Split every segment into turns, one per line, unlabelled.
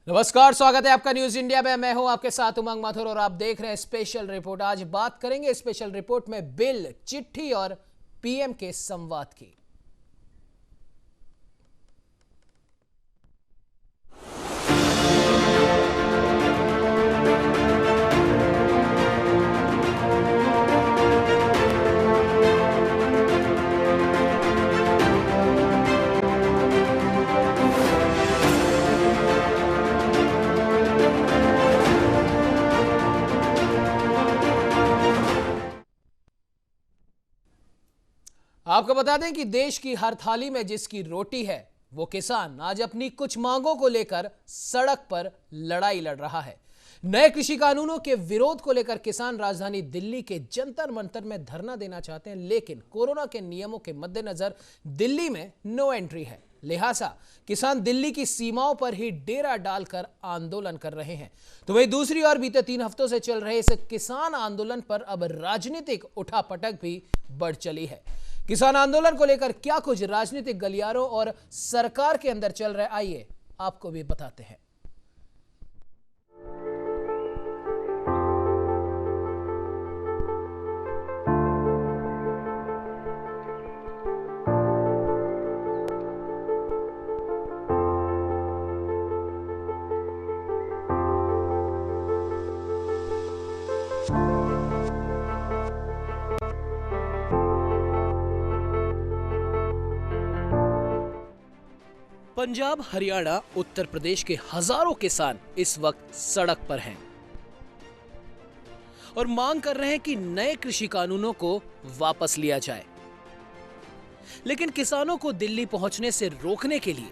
नमस्कार, स्वागत है आपका न्यूज इंडिया में। मैं हूं आपके साथ उमंग माथुर और आप देख रहे हैं स्पेशल रिपोर्ट। आज बात करेंगे स्पेशल रिपोर्ट में बिल, चिट्ठी और पीएम के संवाद की। आपको बता दें कि देश की हर थाली में जिसकी रोटी है वो किसान आज अपनी कुछ मांगों को लेकर सड़क पर लड़ाई लड़ रहा है। नए कृषि कानूनों के विरोध को लेकर किसान राजधानी दिल्ली के जंतर मंतर में धरना देना चाहते हैं, लेकिन कोरोना के नियमों के मद्देनजर दिल्ली में नो एंट्री है। लिहाजा किसान दिल्ली की सीमाओं पर ही डेरा डालकर आंदोलन कर रहे हैं। तो वहीं दूसरी ओर बीते 3 हफ्तों से चल रहे इस किसान आंदोलन पर अब राजनीतिक उठापटक भी बढ़ चली है। किसान आंदोलन को लेकर क्या कुछ राजनीतिक गलियारों और सरकार के अंदर चल रहा है, आइए आपको भी बताते हैं। पंजाब, हरियाणा, उत्तर प्रदेश के हजारों किसान इस वक्त सड़क पर हैं और मांग कर रहे हैं कि नए कृषि कानूनों को वापस लिया जाए। लेकिन किसानों को दिल्ली पहुंचने से रोकने के लिए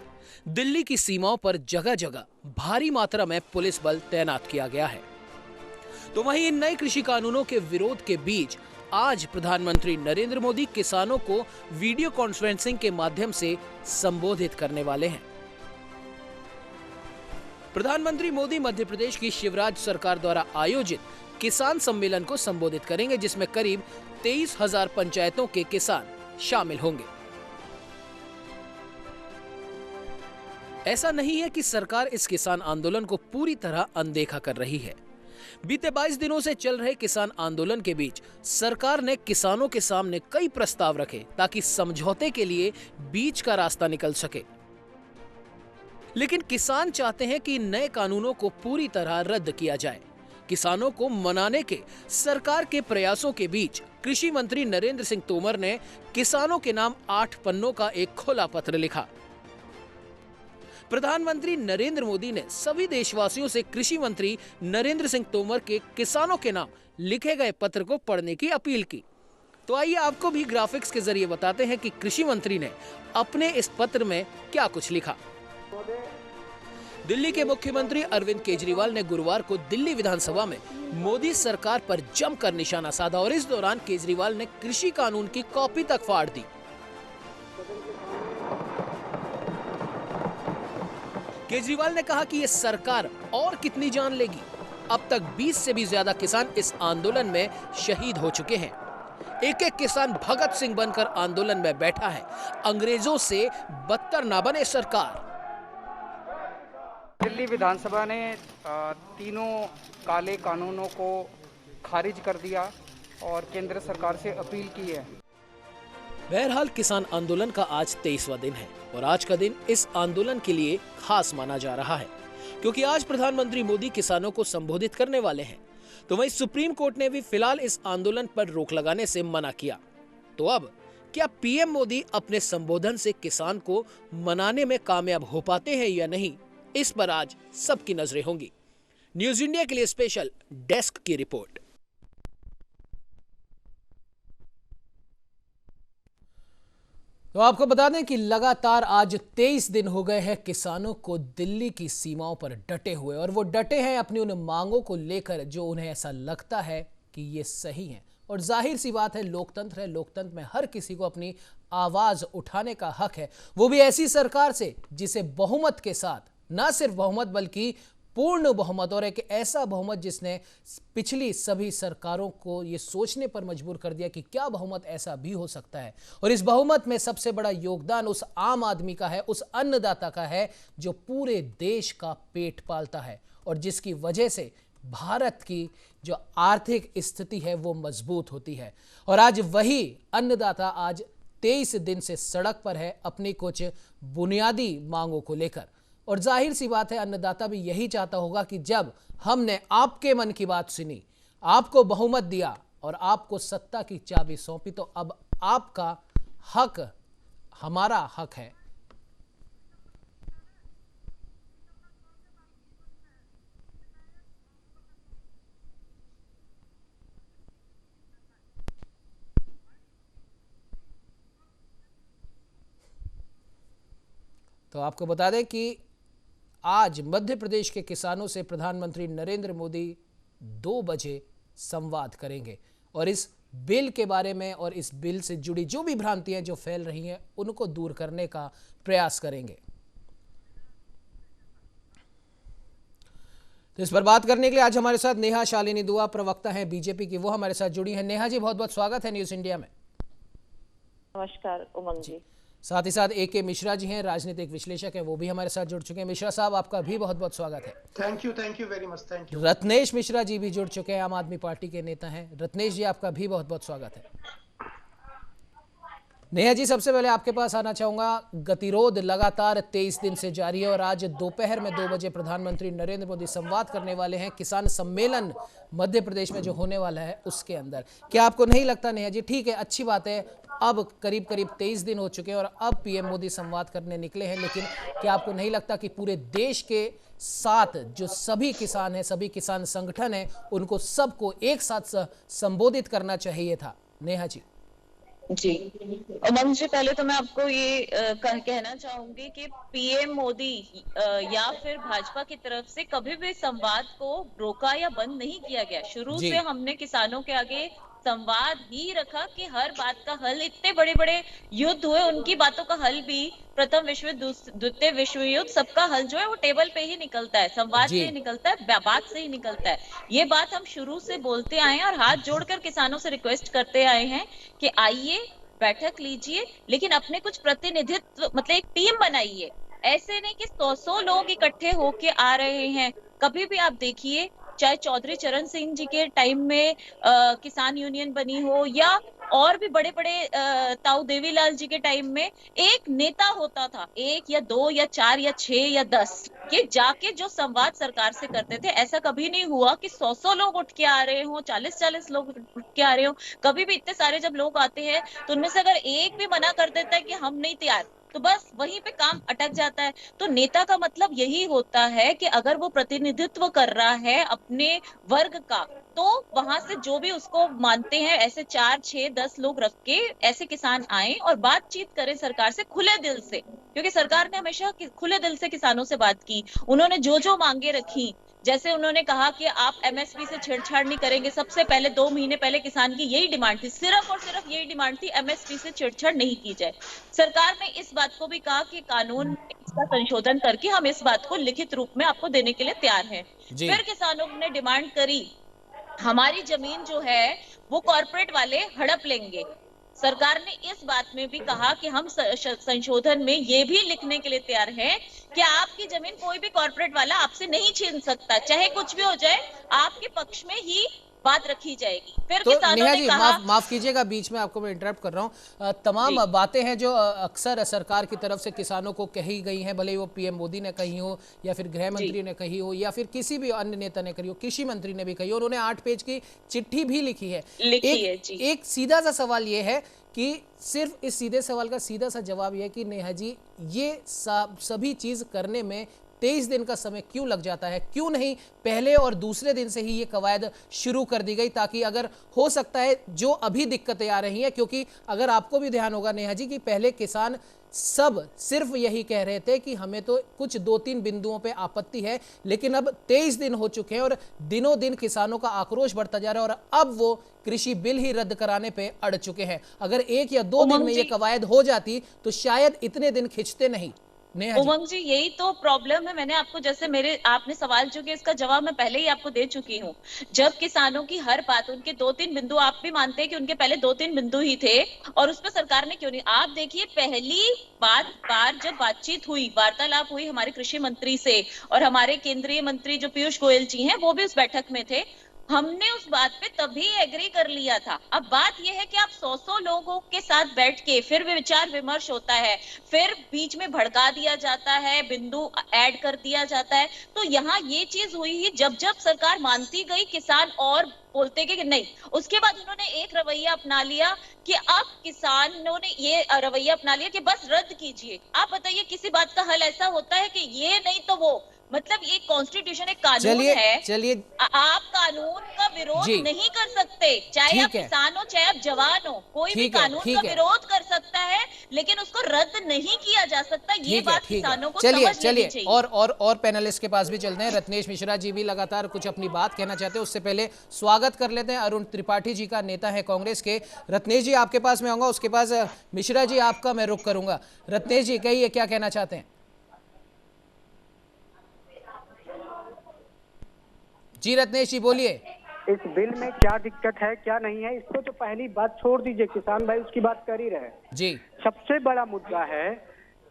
दिल्ली की सीमाओं पर जगह जगह भारी मात्रा में पुलिस बल तैनात किया गया है। तो वहीं इन नए कृषि कानूनों के विरोध के बीच आज प्रधानमंत्री नरेंद्र मोदी किसानों को वीडियो कॉन्फ्रेंसिंग के माध्यम से संबोधित करने वाले हैं। प्रधानमंत्री मोदी मध्य प्रदेश की शिवराज सरकार द्वारा आयोजित किसान सम्मेलन को संबोधित करेंगे, जिसमें करीब 23,000 पंचायतों के किसान शामिल होंगे। ऐसा नहीं है कि सरकार इस किसान आंदोलन को पूरी तरह अनदेखा कर रही है। बीते 22 दिनों से चल रहे किसान आंदोलन के बीच सरकार ने किसानों के सामने कई प्रस्ताव रखे ताकि समझौते के लिए बीच का रास्ता निकल सके। लेकिन किसान चाहते हैं कि नए कानूनों को पूरी तरह रद्द किया जाए। किसानों को मनाने के सरकार के प्रयासों के बीच कृषि मंत्री नरेंद्र सिंह तोमर ने किसानों के नाम 8 पन्नों का एक खुला पत्र लिखा। प्रधानमंत्री नरेंद्र मोदी ने सभी देशवासियों से कृषि मंत्री नरेंद्र सिंह तोमर के किसानों के नाम लिखे गए पत्र को पढ़ने की अपील की। तो आइए आपको भी ग्राफिक्स के जरिए बताते हैं कि कृषि मंत्री ने अपने इस पत्र में क्या कुछ लिखा। दिल्ली के मुख्यमंत्री अरविंद केजरीवाल ने गुरुवार को दिल्ली विधानसभा में मोदी सरकार पर जमकर निशाना साधा और इस दौरान केजरीवाल ने कृषि कानून की कॉपी तक फाड़ दी। केजरीवाल ने कहा कि ये सरकार और कितनी जान लेगी। अब तक 20 से भी ज्यादा किसान इस आंदोलन में शहीद हो चुके हैं। एक एक किसान भगत सिंह बनकर आंदोलन में बैठा है। अंग्रेजों से बदतर ना बने सरकार।
दिल्ली विधानसभा ने तीनों काले कानूनों को खारिज कर दिया और केंद्र सरकार से अपील की है।
बहरहाल किसान आंदोलन का आज 23वां दिन है और आज का दिन इस आंदोलन के लिए खास माना जा रहा है, क्योंकि आज प्रधानमंत्री मोदी किसानों को संबोधित करने वाले हैं। तो वहीं सुप्रीम कोर्ट ने भी फिलहाल इस आंदोलन पर रोक लगाने से मना किया। तो अब क्या पीएम मोदी अपने संबोधन से किसान को मनाने में कामयाब हो पाते हैं या नहीं, इस पर आज सबकी नजरें होंगी। न्यूज इंडिया के लिए स्पेशल डेस्क की रिपोर्ट। तो आपको बता दें कि लगातार आज 23 दिन हो गए हैं किसानों को दिल्ली की सीमाओं पर डटे हुए, और वो डटे हैं अपनी उन मांगों को लेकर जो उन्हें ऐसा लगता है कि ये सही है। और जाहिर सी बात है, लोकतंत्र है, लोकतंत्र में हर किसी को अपनी आवाज उठाने का हक है, वो भी ऐसी सरकार से जिसे बहुमत के साथ, ना सिर्फ बहुमत बल्कि पूर्ण बहुमत और एक ऐसा बहुमत जिसने पिछली सभी सरकारों को ये सोचने पर मजबूर कर दिया कि क्या बहुमत ऐसा भी हो सकता है। और इस बहुमत में सबसे बड़ा योगदान उस आम आदमी का है, उस अन्नदाता का है जो पूरे देश का पेट पालता है और जिसकी वजह से भारत की जो आर्थिक स्थिति है वो मजबूत होती है। और आज वही अन्नदाता आज 23 दिन से सड़क पर है अपनी कुछ बुनियादी मांगों को लेकर। और जाहिर सी बात है अन्नदाता भी यही चाहता होगा कि जब हमने आपके मन की बात सुनी, आपको बहुमत दिया और आपको सत्ता की चाबी सौंपी, तो अब आपका हक हमारा हक है। तो आपको बता दें कि आज मध्य प्रदेश के किसानों से प्रधानमंत्री नरेंद्र मोदी 2 बजे संवाद करेंगे और इस बिल के बारे में और इस बिल से जुड़ी जो भी भ्रांतियां जो फैल रही हैं उनको दूर करने का प्रयास करेंगे। तो इस पर बात करने के लिए आज हमारे साथ नेहा शालिनी दुआ, प्रवक्ता हैं बीजेपी की, वो हमारे साथ जुड़ी हैं। नेहा जी, बहुत बहुत स्वागत है न्यूज इंडिया में।
नमस्कार उमंग जी।
साथ ही साथ AK मिश्रा जी हैं, राजनीतिक विश्लेषक हैं, वो भी हमारे साथ जुड़ चुके हैं। मिश्रा साहब, आपका भी बहुत बहुत स्वागत है।
Thank you very much, thank you.
Ratnesh Mishra ji भी जुड़ चुके हैं, आम आदमी पार्टी के नेता हैं। रत्नेश जी, आपका भी बहुत बहुत स्वागत है। नेहा जी, सबसे पहले आपके पास आना चाहूंगा। गतिरोध लगातार 23 दिन से जारी है और आज दोपहर में 2 बजे प्रधानमंत्री नरेंद्र मोदी संवाद करने वाले हैं किसान सम्मेलन मध्य प्रदेश में जो होने वाला है उसके अंदर। क्या आपको नहीं लगता नेहा जी, ठीक है अच्छी बात है, अब करीब 23 दिन हो चुके हैं और अब PM मोदी संवाद करने निकले हैं, लेकिन क्या आपको नहीं लगता कि पूरे देश के साथ जो सभी किसान हैं, सभी किसान संगठन हैं, उनको सबको एक साथ संबोधित करना चाहिए था? नेहा जी।
जी उमंग जी, पहले तो मैं आपको ये कहना चाहूंगी कि PM मोदी या फिर भाजपा की तरफ से कभी भी संवाद को रोका या बंद नहीं किया गया। शुरू से हमने किसानों के आगे संवाद ही रखा कि हर बात का हल, इतने बड़े बड़े युद्ध हुए उनकी बातों का हल भी, प्रथम विश्व युद्ध, द्वितीय विश्व युद्ध, सबका हल जो है वो टेबल पे ही निकलता है, संवाद से ही निकलता है, बात से ही निकलता है। ये बात हम शुरू से बोलते आए हैं और हाथ जोड़कर किसानों से रिक्वेस्ट करते आए हैं कि आइए बैठक लीजिए, लेकिन अपने कुछ प्रतिनिधित्व, मतलब एक टीम बनाइए। ऐसे नहीं कि 100 लोग इकट्ठे होके आ रहे हैं। कभी भी आप देखिए, चाहे चौधरी चरण सिंह जी के टाइम में किसान यूनियन बनी हो या और भी बड़े बड़े ताऊ देवीलाल जी के टाइम में, एक नेता होता था, 1 या 2 या 4 या 6 या 10 के जाके जो संवाद सरकार से करते थे। ऐसा कभी नहीं हुआ कि 100 लोग उठ के आ रहे हो, 40 लोग उठ के आ रहे हो। कभी भी इतने सारे जब लोग आते हैं तो उनमें से अगर एक भी मना कर देता है कि हम नहीं तैयार, तो बस वहीं पे काम अटक जाता है। तो नेता का मतलब यही होता है कि अगर वो प्रतिनिधित्व कर रहा है अपने वर्ग का, तो वहां से जो भी उसको मानते हैं ऐसे 4, 6, 10 लोग रख के ऐसे किसान आए और बातचीत करें सरकार से खुले दिल से, क्योंकि सरकार ने हमेशा खुले दिल से किसानों से बात की। उन्होंने जो जो मांगे रखी, जैसे उन्होंने कहा कि आप MSP से छेड़छाड़ नहीं करेंगे। सबसे पहले 2 महीने पहले किसान की यही डिमांड थी, सिर्फ और सिर्फ यही डिमांड थी, MSP से छेड़छाड़ नहीं की जाए। सरकार ने इस बात को भी कहा कि कानून में इसका संशोधन करके हम इस बात को लिखित रूप में आपको देने के लिए तैयार हैं। फिर किसानों ने डिमांड करी, हमारी जमीन जो है वो कॉर्पोरेट वाले हड़प लेंगे। सरकार ने इस बात में भी कहा कि हम संशोधन में ये भी लिखने के लिए तैयार हैं कि आपकी जमीन कोई भी कॉर्पोरेट वाला आपसे नहीं छीन सकता, चाहे कुछ भी हो जाए, आपके पक्ष में ही बात रखी जाएगी। फिर
तो
किसानों
नेहा
ने
जी,
कहा,
माफ कीजिएगा, बीच में आपको मैं इंटरप्ट कर रहा हूँ। तमाम बातें हैं जो अक्सर सरकार की तरफ से किसानों को कही गई हैं, भले वो PM मोदी ने कही हो या फिर गृह मंत्री ने कही हो या फिर किसी भी अन्य नेता ने कही हो, कृषि मंत्री ने भी कही हो, उन्होंने 8 पेज की चिट्ठी भी लिखी है। एक सीधा सा सवाल ये है कि सिर्फ इस सीधे सवाल का सीधा सा जवाब यह है कि नेहा जी, ये सभी चीज करने में 23 दिन का समय क्यों लग जाता है? क्यों नहीं पहले और दूसरे दिन से ही ये कवायद शुरू कर दी गई, ताकि अगर हो सकता है जो अभी दिक्कतें आ रही हैं, क्योंकि अगर आपको भी ध्यान होगा नेहा जी कि पहले किसान सब सिर्फ यही कह रहे थे कि हमें तो कुछ 2-3 बिंदुओं पे आपत्ति है, लेकिन अब 23 दिन हो चुके हैं और दिनों दिन किसानों का आक्रोश बढ़ता जा रहा है और अब वो कृषि बिल ही रद्द कराने पे अड़ चुके हैं। अगर 1 या 2 दिन में ये कवायद हो जाती तो शायद इतने दिन खिंचते नहीं। नेहा जी।
उमंग जी, यही तो प्रॉब्लम है। मैंने आपको जैसे आपने सवाल जो कि इसका जवाब मैं पहले ही आपको दे चुकी हूँ। जब किसानों की हर बात, उनके 2-3 बिंदु, आप भी मानते हैं कि उनके पहले 2-3 बिंदु ही थे, और उस पर सरकार ने क्यों नहीं। आप देखिए, पहली बार जब बातचीत हुई, वार्तालाप हुई हमारे कृषि मंत्री से, और हमारे केंद्रीय मंत्री जो पीयूष गोयल जी हैं वो भी उस बैठक में थे, हमने उस बात पे तभी एग्री कर लिया था। अब बात यह है कि आप 100 लोगों के साथ बैठ के फिर विचार विमर्श होता है, फिर बीच में भड़का दिया जाता है, बिंदु ऐड कर दिया जाता है। तो यहाँ ये चीज हुई ही जब जब सरकार मानती गई, किसान और बोलते कि नहीं। उसके बाद उन्होंने एक रवैया अपना लिया कि अब किसानों ने ये रवैया अपना लिया कि बस रद्द कीजिए। आप बताइए, किसी बात का हल ऐसा होता है कि ये नहीं तो वो, मतलब ये कॉन्स्टिट्यूशन एक कानून है।
चलिए
आप कानून का विरोध
जी,
नहीं कर सकते, चाहे आप
ठीक है,
किसान हो चाहे आप जवान हो, कोई भी
ठीक है,
कानून
ठीक
का
है,
विरोध कर सकता है, लेकिन उसको रद्द नहीं किया जा सकता। ये
ठीक है,
बात
ठीक है।
किसानों को
चलिए
समझ लेनी
चलिए,
चाहिए।
और पैनलिस्ट के पास भी चलते हैं। रत्नेश मिश्रा जी भी लगातार कुछ अपनी बात कहना चाहते हैं, उससे पहले स्वागत कर लेते हैं अरुण त्रिपाठी जी का, नेता है कांग्रेस के। रत्नेश जी आपके पास में आऊंगा, उसके पास मिश्रा जी आपका मैं रुख करूंगा। रत्नेश जी कहिए, क्या कहना चाहते हैं? जी रत्नेश जी बोलिए।
इस बिल में क्या दिक्कत है क्या नहीं है, इसको तो पहली बात छोड़ दीजिए, किसान भाई उसकी बात कर ही रहे हैं।
जी
सबसे बड़ा मुद्दा है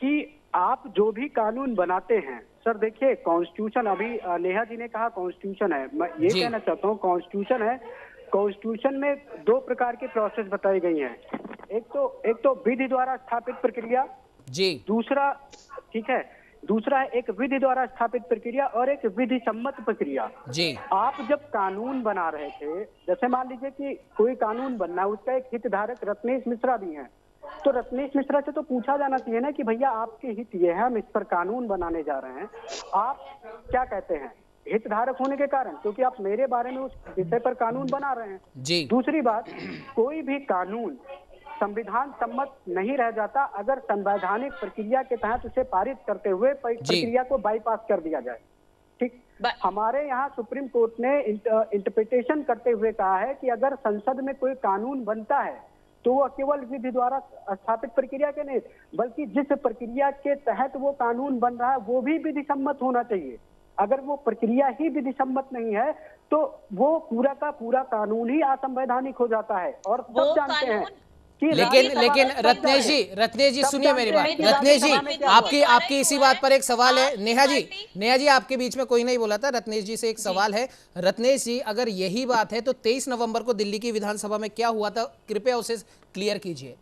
कि आप जो भी कानून बनाते हैं, सर देखिए कॉन्स्टिट्यूशन, अभी नेहा जी ने कहा कॉन्स्टिट्यूशन है, मैं ये
जी।
कहना चाहता हूँ कॉन्स्टिट्यूशन है। कॉन्स्टिट्यूशन में 2 प्रकार की प्रोसेस बताई गई है। एक तो विधि द्वारा स्थापित प्रक्रिया,
जी
दूसरा, ठीक है, दूसरा है एक विधि द्वारा स्थापित प्रक्रिया और एक विधि सम्मत प्रक्रिया।
जी
आप जब कानून बना रहे थे, जैसे मान लीजिए कि कोई कानून बनना है, उसका एक हितधारक रत्नेश मिश्रा भी हैं, तो रत्नेश मिश्रा से तो पूछा जाना चाहिए ना कि भैया आपके हित ये है, हम इस पर कानून बनाने जा रहे हैं, आप क्या कहते हैं? हितधारक होने के कारण, क्योंकि आप मेरे बारे में उस विषय पर कानून बना रहे हैं।
जी
दूसरी बात, कोई भी कानून संविधान सम्मत नहीं रह जाता अगर संवैधानिक प्रक्रिया के तहत उसे पारित करते हुए प्रक्रिया को बाईपास कर दिया जाए। ठीक, हमारे यहाँ सुप्रीम कोर्ट ने इंटरप्रिटेशन करते हुए कहा है कि अगर संसद में कोई कानून बनता है तो वह केवल विधि द्वारा स्थापित प्रक्रिया के नहीं, बल्कि जिस प्रक्रिया के तहत वो कानून बन रहा है वो भी विधि सम्मत होना चाहिए। अगर वो प्रक्रिया ही विधि सम्मत नहीं है तो वो पूरा का पूरा कानून ही असंवैधानिक हो जाता है। और सब जानते हैं कि
लेकिन रत्नेश जी सुनिए मेरी बात। रत्नेश जी आपकी इसी बात पर एक सवाल है। नेहा जी आपके बीच में कोई नहीं बोला था, रत्नेश जी से एक सवाल है। रत्नेश जी, अगर यही बात है तो 23 नवंबर को दिल्ली की विधानसभा में क्या हुआ था, कृपया उसे क्लियर कीजिए।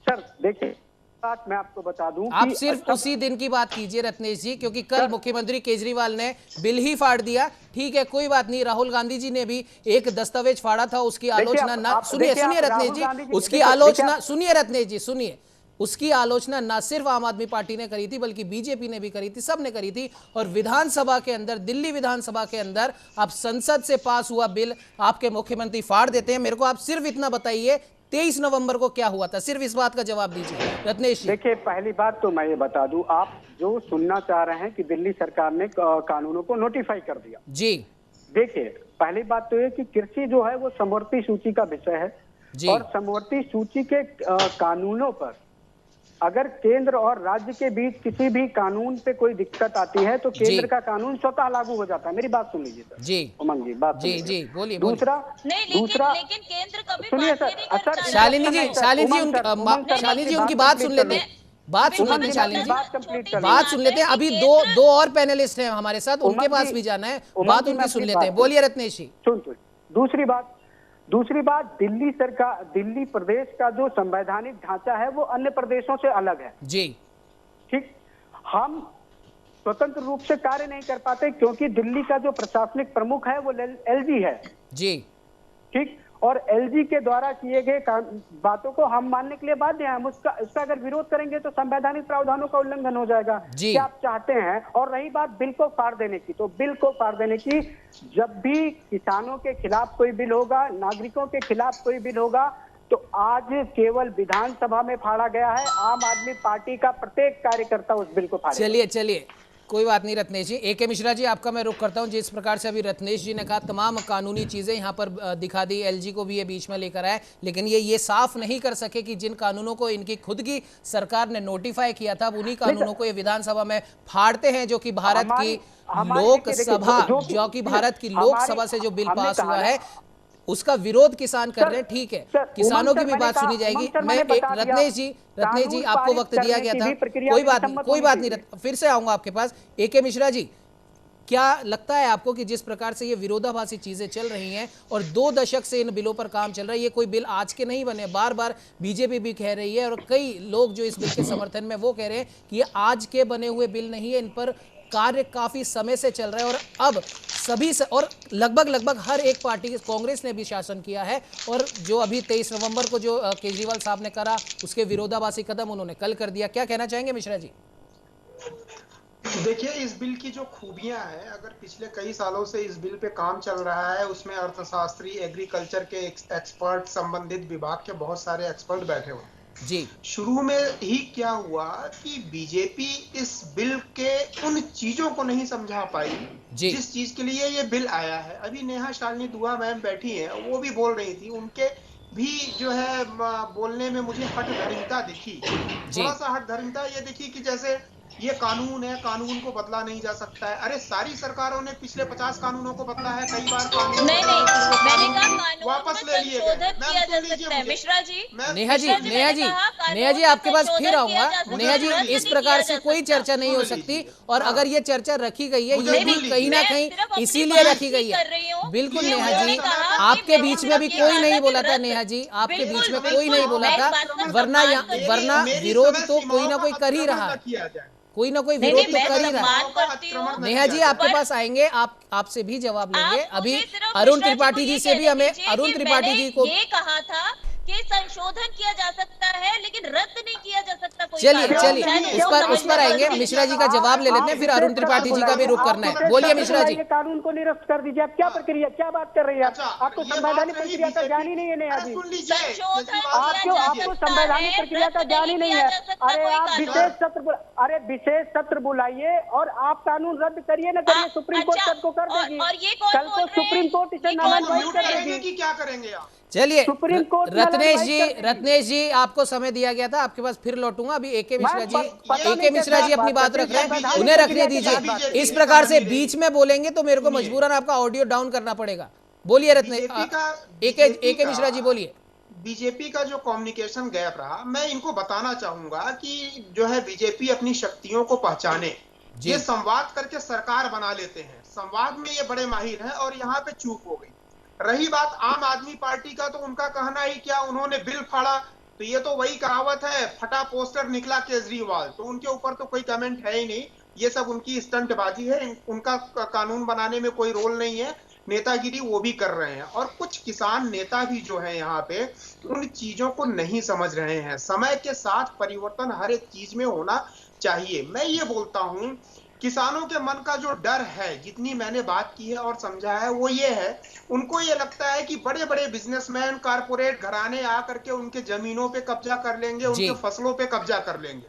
सर देखिए, बात मैं आपको बता दूं,
आप सिर्फ उसी दिन की बात कीजिए रत्नेश जी, क्योंकि कल मुख्यमंत्री केजरीवाल ने बिल ही फाड़ दिया। ठीक है, कोई बात नहीं, राहुल गांधी जी ने भी एक दस्तावेज फाड़ा था, उसकी आलोचना ना सुनिए रत्नेश जी, उसकी आलोचना सुनिए रत्नेश जी, सुनिए, उसकी आलोचना ना सिर्फ आम आदमी पार्टी ने करी थी बल्कि बीजेपी ने भी करी थी, सबने करी थी। और विधानसभा के अंदर, दिल्ली विधानसभा के अंदर अब संसद से पास हुआ बिल आपके मुख्यमंत्री फाड़ देते हैं। मेरे को आप सिर्फ इतना बताइए 23 नवंबर को क्या हुआ था, सिर्फ इस बात का जवाब दीजिए रत्नेश जी।
देखिए, पहली बात तो मैं ये बता दूं, आप जो सुनना चाह रहे हैं कि दिल्ली सरकार ने कानूनों को नोटिफाई कर दिया।
जी
देखिए, पहली बात तो ये कि कृषि जो है वो समवर्ती सूची का विषय है
जी।
और समवर्ती सूची के कानूनों पर अगर केंद्र और राज्य के बीच किसी भी कानून पे कोई दिक्कत आती है तो केंद्र का कानून स्वतः लागू हो जाता है। मेरी बात सुन लीजिए सर।
जी
उमंग जी, बात
जी जी बोलिए।
दूसरा,
लेकिन केंद्र कभी
सुनिए सर,
शालिनी जी उनकी बात सुन लेते हैं, शालिनी जी बात सुन लेते हैं। अभी दो और पैनलिस्ट हैं हमारे साथ, उनके पास भी जाना है, बात उनकी सुन लेते हैं। बोलिए रत्नेश जी।
दूसरी बात, दिल्ली सरकार, दिल्ली प्रदेश का जो संवैधानिक ढांचा है वो अन्य प्रदेशों से अलग है।
जी
ठीक, हम स्वतंत्र रूप से कार्य नहीं कर पाते क्योंकि दिल्ली का जो प्रशासनिक प्रमुख है वो एलजी है।
जी
ठीक, और एलजी के द्वारा किए गए बातों को हम मानने के लिए बाध्य हैं। हम उसका अगर विरोध करेंगे तो संवैधानिक प्रावधानों का उल्लंघन हो जाएगा। क्या आप चाहते हैं? और रही बात बिल को फाड़ देने की, तो बिल को फाड़ देने की, जब भी किसानों के खिलाफ कोई बिल होगा, नागरिकों के खिलाफ कोई बिल होगा, तो आज केवल विधानसभा में फाड़ा गया है। आम आदमी पार्टी का प्रत्येक कार्यकर्ता उस बिल को फाड़ेगा।
चलिए कोई बात नहीं रत्नेश जी। AK मिश्रा जी, आपका मैं रुख करता हूं। जिस प्रकार से अभी रत्नेश जी ने कहा तमाम कानूनी चीजें यहाँ पर दिखा दी, LG को भी ये बीच में लेकर आए, लेकिन ये साफ नहीं कर सके कि जिन कानूनों को इनकी खुद की सरकार ने नोटिफाई किया था, अब उन्हीं कानूनों को ये विधानसभा में फाड़ते हैं, जो कि भारत की लोकसभा, जो कि भारत की लोकसभा से जो बिल पास हुआ है उसका विरोध किसान कर रहे हैं। ठीक है, किसानों की भी बात सुनी जाएगी। मैं एक रत्नेश जी आपको वक्त दिया गया था, कोई बात नहीं, फिर से आऊंगा आपके पास। AK मिश्रा जी, क्या लगता है आपको कि जिस प्रकार से ये विरोधाभासी चीजें चल रही हैं और 2 दशक से इन बिलों पर काम चल रहा है, ये कोई बिल आज के नहीं बने, बार बार बीजेपी भी कह रही है और कई लोग जो इस बिल के समर्थन में वो कह रहे हैं कि ये आज के बने हुए बिल नहीं है, इन पर कार्य काफी समय से चल रहा है और अब सभी से, और लगभग हर एक पार्टी, कांग्रेस ने भी शासन किया है और जो अभी 23 नवंबर को जो केजरीवाल साहब ने करा उसके विरोधाभासी कदम उन्होंने कल कर दिया। क्या कहना चाहेंगे मिश्रा जी?
देखिए, इस बिल की जो खूबियां हैं, अगर पिछले कई सालों से इस बिल पे काम चल रहा है, उसमें अर्थशास्त्री, एग्रीकल्चर के एक्सपर्ट, संबंधित विभाग के बहुत सारे एक्सपर्ट बैठे हुए
जी।
शुरू में ही क्या हुआ कि बीजेपी इस बिल के उन चीजों को नहीं समझा पाई जिस चीज के लिए ये बिल आया है। अभी नेहा शालिनी दुआ मैम बैठी हैं, वो भी बोल रही थी, उनके भी जो है बोलने में मुझे हठधर्मिता दिखी, थोड़ा सा हठधर्मिता ये दिखी कि जैसे ये कानून है, कानून को बदला नहीं जा सकता है। अरे सारी सरकारों ने पिछले 50 कानूनों को बदला है, कई बार कानून
नहीं मैंने कहा कानून
वापस ले लिए गए।
मिश्रा जी,
नेहा जी आपके पास फिर आऊंगा। नेहा जी, इस प्रकार से कोई चर्चा नहीं हो सकती और अगर ये चर्चा रखी गई है, ये भी कहीं ना कहीं इसीलिए रखी गई है। बिल्कुल नेहा जी, आपके बीच में भी कोई नहीं बोला था। नेहा जी, आपके बीच में कोई नहीं बोला था, वरना विरोध तो कोई ना कोई कर ही रहा है, कोई ना कोई विरोध तो कर ही रहा है। नेहा जी आपके पास आएंगे, आपसे भी जवाब लेंगे। अभी अरुण त्रिपाठी जी से भी हमें, अरुण त्रिपाठी जी को
ये कहा था कि संशोधन किया जा सकता है लेकिन रद्द नहीं किया जा सकता।
चलिए उस पर आएंगे। मिश्रा जी का जवाब ले लेते हैं, फिर अरुण त्रिपाठी जी का भी रुख करना है। बोलिए मिश्रा जी।
कानून को निरस्त कर दीजिए। आप क्या प्रक्रिया, क्या बात कर रही है? आपको संवैधानिक प्रक्रिया का ज्ञान ही नहीं है नेहा जी। आपको संवैधानिक प्रक्रिया का ज्ञान ही नहीं है। अरे आप विशेष सत्र बुलाइए और आप कानून रद्द करिए, ना करिए, सुप्रीम कोर्ट सबको कर देगी। कल को सुप्रीम कोर्ट इसे नामांकित कर देगी।
क्या करेंगे आप?
चलिए रत्नेश जी आपको समय दिया गया था, आपके पास फिर लौटूंगा। अभी AK मिश्रा जी अपनी बात रख रहे हैं, उन्हें रखने दीजिए। इस प्रकार से बीच में बोलेंगे तो मेरे को मजबूरन आपका ऑडियो डाउन करना पड़ेगा। बोलिए रत्नेश, AK मिश्रा जी बोलिए।
बीजेपी का जो कम्युनिकेशन गैप रहा, मैं इनको बताना चाहूंगा कि जो है बीजेपी अपनी शक्तियों को पहचाने, ये संवाद करके सरकार बना लेते हैं, संवाद में ये बड़े माहिर हैं और यहाँ पे चूक हो गई। रही बात आम आदमी पार्टी का, तो उनका कहना ही क्या, उन्होंने बिल फाड़ा, तो ये तो वही कहावत है, फटा पोस्टर निकला केजरीवाल, तो उनके ऊपर तो कोई कमेंट है ही नहीं। ये सब उनकी स्टंटबाजी है, उनका कानून बनाने में कोई रोल नहीं है, नेतागिरी वो भी कर रहे हैं। और कुछ किसान नेता भी जो है यहाँ पे उन चीजों को नहीं समझ रहे हैं। समय के साथ परिवर्तन हर एक चीज में होना चाहिए। मैं ये बोलता हूँ, किसानों के मन का जो डर है, जितनी मैंने बात की है और समझा है, वो ये है, उनको ये लगता है कि बड़े बड़े बिजनेसमैन, कारपोरेट घराने आकर के उनके जमीनों पे कब्जा कर लेंगे, उनके फसलों पे कब्जा कर लेंगे।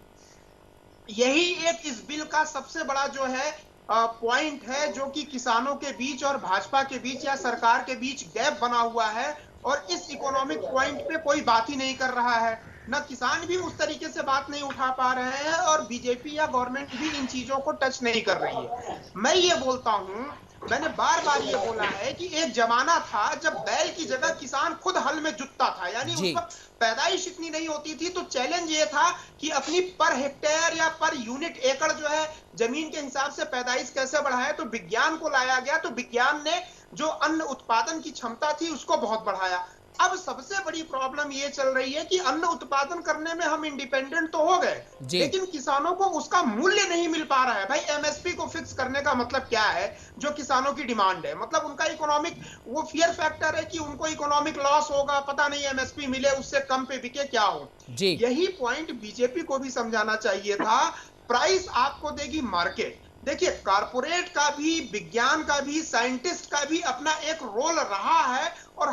यही एक इस बिल का सबसे बड़ा जो है पॉइंट है, जो कि किसानों के बीच और भाजपा के बीच या सरकार के बीच गैप बना हुआ है और इस इकोनॉमिक पॉइंट पे कोई बात ही नहीं कर रहा है। न किसान भी उस तरीके से बात नहीं उठा पा रहे हैं और बीजेपी या गवर्नमेंट भी इन चीजों को टच नहीं कर रही है। मैं ये बोलता हूं, मैंने बार बार ये बोला है कि एक जमाना था जब बैल की जगह किसान खुद हल में जुटता था, यानी उस वक्त पैदाइश इतनी नहीं होती थी, तो चैलेंज ये था कि अपनी पर हेक्टेयर या पर यूनिट एकड़ जो है जमीन के हिसाब से पैदाइश कैसे बढ़ाए। तो विज्ञान को लाया गया, तो विज्ञान ने जो अन्न उत्पादन की क्षमता थी उसको बहुत बढ़ाया। अब सबसे बड़ी प्रॉब्लम ये चल रही है कि अन्न उत्पादन करने में हम इंडिपेंडेंट तो हो गए, लेकिन किसानों को उसका मूल्य नहीं मिल पा रहा है। भाई MSP को फिक्स करने का मतलब क्या है? जो किसानों की डिमांड है, मतलब उनका इकोनॉमिक वो फियर फैक्टर है कि उनको इकोनॉमिक लॉस होगा, पता नहीं MSP मिले, उससे कम पे बिके, क्या हो। यही पॉइंट बीजेपी को भी समझाना चाहिए था। प्राइस आपको देगी मार्केट। देखिए, कारपोरेट का भी, विज्ञान का भी, साइंटिस्ट का भी अपना एक रोल रहा है और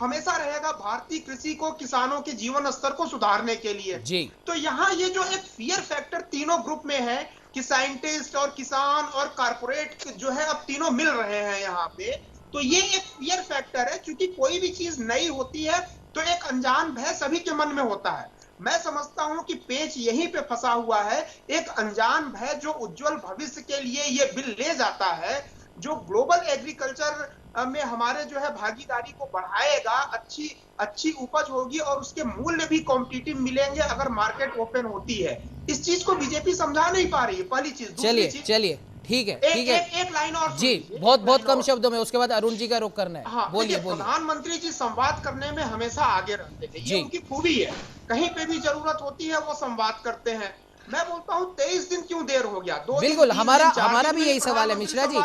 हमेशा रहेगा भारतीय कृषि को, किसानों के जीवन स्तर को सुधारने के लिए। तो यहाँ ये जो एक फियर फैक्टर तीनों ग्रुप में है, कि साइंटिस्ट और किसान और कारपोरेट जो है अब तीनों मिल रहे हैं यहाँ पे, तो ये एक फियर फैक्टर है। क्योंकि कोई भी चीज नई होती है तो एक अनजान भय सभी के मन में होता है। मैं समझता हूं कि पेच यहीं पे फंसा हुआ है, एक अनजान भय जो उज्जवल भविष्य के लिए ये बिल ले जाता है, जो ग्लोबल एग्रीकल्चर में हमारे जो है भागीदारी को बढ़ाएगा, अच्छी उपज होगी और उसके मूल्य भी कॉम्पिटिटिव मिलेंगे अगर मार्केट ओपन होती है। इस चीज को बीजेपी समझा नहीं पा रही है, पहली चीज।
चलिए ठीक है, ठीक है।
एक लाइन और
जी, बहुत कम शब्दों में, उसके बाद अरुण जी का रुख करना है।
हाँ,
बोलिए।
प्रधानमंत्री जी संवाद करने में हमेशा आगे रहते हैं, ये उनकी खूबी है। कहीं पे भी जरूरत होती है वो संवाद करते हैं। मैं बोलता हूँ 23 दिन क्यों देर हो गया?
बिल्कुल, हमारा भी यही सवाल है मिश्रा जी।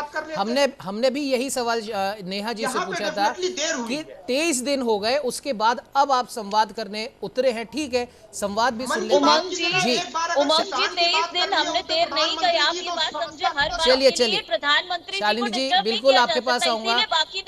हमने भी यही सवाल नेहा जी से पूछा था कि 23 दिन हो गए, उसके बाद अब आप संवाद करने उतरे हैं। ठीक है, संवाद भी सुन लेते हैं।
उमंग जी 23 दिन हमने देर नहीं करी, आपकी बात समझे। हर बात
चलिए
प्रधानमंत्री
शालिनी जी, बिल्कुल आपके पास आऊंगा।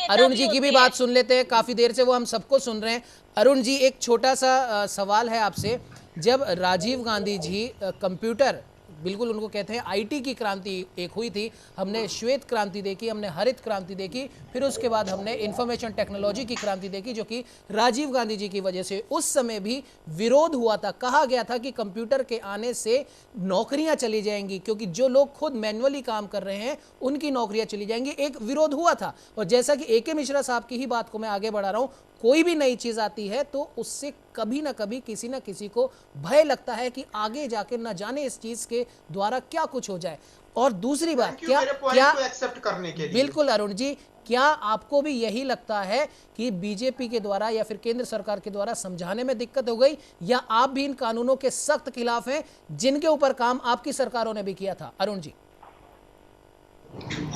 अरुण जी की भी बात सुन लेते हैं, काफी देर से वो हम सबको सुन रहे हैं। अरुण जी, एक छोटा सा सवाल है आपसे। जब राजीव गांधी जी कंप्यूटर, बिल्कुल उनको कहते हैं आईटी की क्रांति एक हुई थी, हमने श्वेत क्रांति देखी, हमने हरित क्रांति देखी, फिर उसके बाद हमने इंफॉर्मेशन टेक्नोलॉजी की क्रांति देखी, जो कि राजीव गांधी जी की वजह से उस समय भी विरोध हुआ था। कहा गया था कि कंप्यूटर के आने से नौकरियां चली जाएंगी, क्योंकि जो लोग खुद मैनुअली काम कर रहे हैं उनकी नौकरियां चली जाएंगी। एक विरोध हुआ था। और जैसा कि AK मिश्रा साहब की ही बात को मैं आगे बढ़ा रहा हूं, कोई भी नई चीज आती है तो उससे कभी ना कभी किसी ना किसी को भय लगता है कि आगे जाके न जाने इस चीज के द्वारा क्या कुछ हो जाए। और दूसरी बात, क्या
एक्सेप्ट करने के लिए।
बिल्कुल अरुण जी, क्या आपको भी यही लगता है कि बीजेपी के द्वारा या फिर केंद्र सरकार के द्वारा समझाने में दिक्कत हो गई, या आप भी इन कानूनों के सख्त खिलाफ हैं जिनके ऊपर काम आपकी सरकारों ने भी किया था? अरुण जी।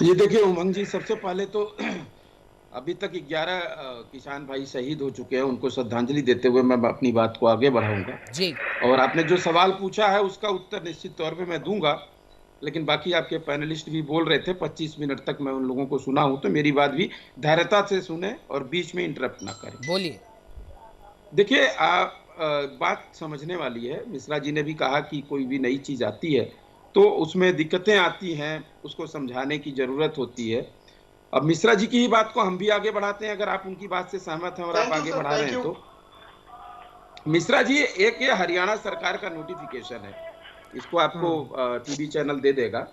ये देखिए उमंग जी, सबसे पहले तो अभी तक 11 किसान भाई शहीद हो चुके हैं, उनको श्रद्धांजलि देते हुए मैं अपनी बात को आगे बढ़ाऊंगा
जी।
और आपने जो सवाल पूछा है उसका उत्तर निश्चित तौर पे मैं दूंगा, लेकिन बाकी आपके पैनलिस्ट भी बोल रहे थे, 25 मिनट तक मैं उन लोगों को सुना हूं, तो मेरी बात भी धैर्यता से सुने और बीच में इंटरप्ट ना करें।
बोलिए।
देखिए, बात समझने वाली है। मिश्रा जी ने भी कहा कि कोई भी नई चीज आती है तो उसमें दिक्कतें आती हैं, उसको समझाने की जरूरत होती है। अब मिश्रा जी की ही बात को हम भी आगे बढ़ाते हैं, अगर आप उनकी बात से सहमत हैं और आप आगे बढ़ा रहे हैं तो। मिश्रा जी, एक ये हरियाणा सरकार का नोटिफिकेशन है, इसको आपको टीवी चैनल दे देगा।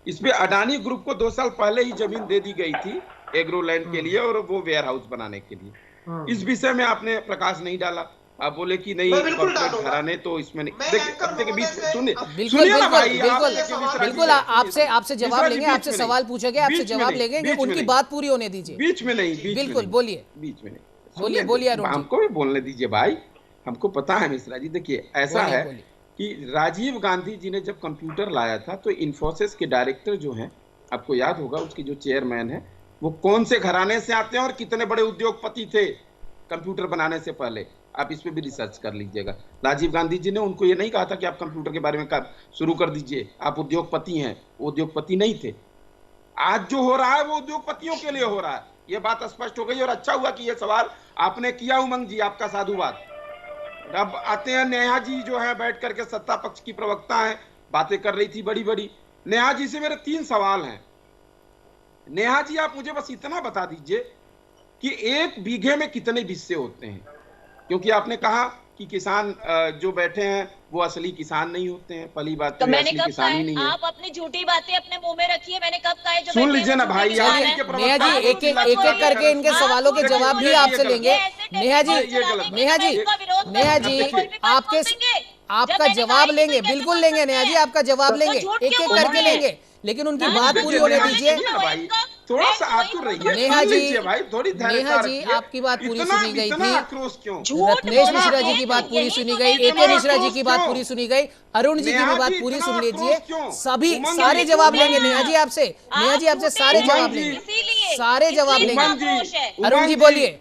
इसमें अडानी ग्रुप को 2 साल पहले ही जमीन दे दी गई थी एग्रोलैंड के लिए और वो वेयर हाउस बनाने के लिए। इस विषय में आपने प्रकाश नहीं डाला, आप बोले कि नहीं घराने तो इसमें नहीं। देखिए बीच सुनिए ना भाई,
बिल्कुल आपसे जवाब लेंगे, आपसे सवाल पूछेंगे, आपसे जवाब लेंगे, उनकी बात पूरी होने दीजिए।
बीच में नहीं,
बिल्कुल बोलिए,
बीच में
नहीं, बोलिए
हमको भी बोलने दीजिए भाई, हमको पता है मिश्रा जी। देखिए ऐसा है कि राजीव गांधी जी ने जब कंप्यूटर लाया था तो इन्फोसिस के डायरेक्टर जो हैं, आपको याद होगा उसके जो चेयरमैन है, वो कौन से घराने से आते हैं और कितने बड़े उद्योगपति थे कंप्यूटर बनाने से पहले, आप इस पे भी रिसर्च कर लीजिएगा। राजीव गांधी जी ने उनको ये नहीं कहा था कि आप कंप्यूटर के बारे में शुरू कर दीजिए, आप उद्योगपति हैं। वो उद्योगपति नहीं थे। आज जो हो रहा है वो उद्योगपतियों के लिए हो रहा है, ये बात स्पष्ट हो गई। और अच्छा हुआ कि ये सवाल आपने किया उमंग जी, आपका साधुवाद। अब आते हैं नेहा जी, जो है बैठ करके सत्ता पक्ष की प्रवक्ता है, बातें कर रही थी बड़ी बड़ी। नेहा जी से मेरे 3 सवाल हैं। नेहा जी, आप मुझे बस इतना बता दीजिए कि 1 बीघे में कितने हिस्से होते हैं, क्योंकि आपने कहा कि किसान जो बैठे हैं वो असली किसान नहीं होते हैं। पहली बात तो
मैंने
कब
किसान ही नहीं है। आप अपनी झूठी बातें अपने मुंह में रखिए, मैंने कब कहा है? जो
सुन लीजिए ना भाई,
नेहा जी एक एक करके इनके सवालों के जवाब भी आपसे लेंगे। नेहा जी आपका जवाब लेंगे, बिल्कुल लेंगे नेहा जी, आपका जवाब लेंगे, एक एक करके लेंगे, लेकिन उनकी बात पूरी होने दीजिए।
थोड़ा सा आतुर रहिए
नेहा जी
भाई, थोड़ी
नेहा जी आपकी बात पूरी सुनी गई थी, रत्नेश मिश्रा जी की बात पूरी सुनी गई, AK मिश्रा जी की बात पूरी सुनी गई, अरुण जी की भी बात पूरी सुन लीजिए। सभी सारे जवाब लेंगे नेहा जी आपसे, नेहा जी आपसे सारे जवाब लेंगे, सारे जवाब लेंगे। अरुण जी बोलिए।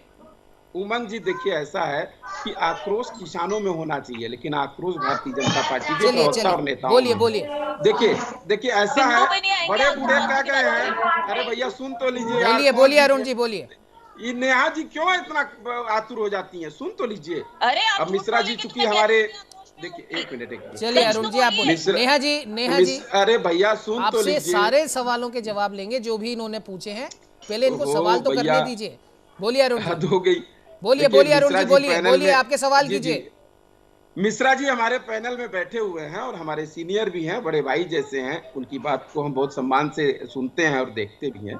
उमंग जी, देखिए ऐसा है कि आक्रोश किसानों में होना चाहिए, लेकिन आक्रोश भारतीय जनता पार्टी के प्रवक्ता और नेताओं।
बोलिए।
देखिए ऐसा है, बड़े बूढ़े कह गए हैं। अरे भैया सुन तो लीजिए।
बोलिए अरुण जी बोलिए।
ये नेहा जी क्यों इतना आतुर हो जाती हैं? सुन तो लीजिए। अब मिश्रा जी चूंकि हमारे देखिए एक मिनट
चलिए अरुण जी आप बोलिए। नेहा जी
अरे भैया सुन तो
आपसे सारे सवालों के जवाब लेंगे जो भी इन्होंने पूछे हैं, पहले इनको सवाल तो करने दीजिए। बोलिए अरुण जी।
हो गई।
बोलिए अरुण जी, बोलिए आपके सवाल कीजिए।
मिश्रा जी हमारे पैनल में बैठे हुए हैं और हमारे सीनियर भी हैं, बड़े भाई जैसे हैं, उनकी बात को हम बहुत सम्मान से सुनते हैं और देखते भी हैं।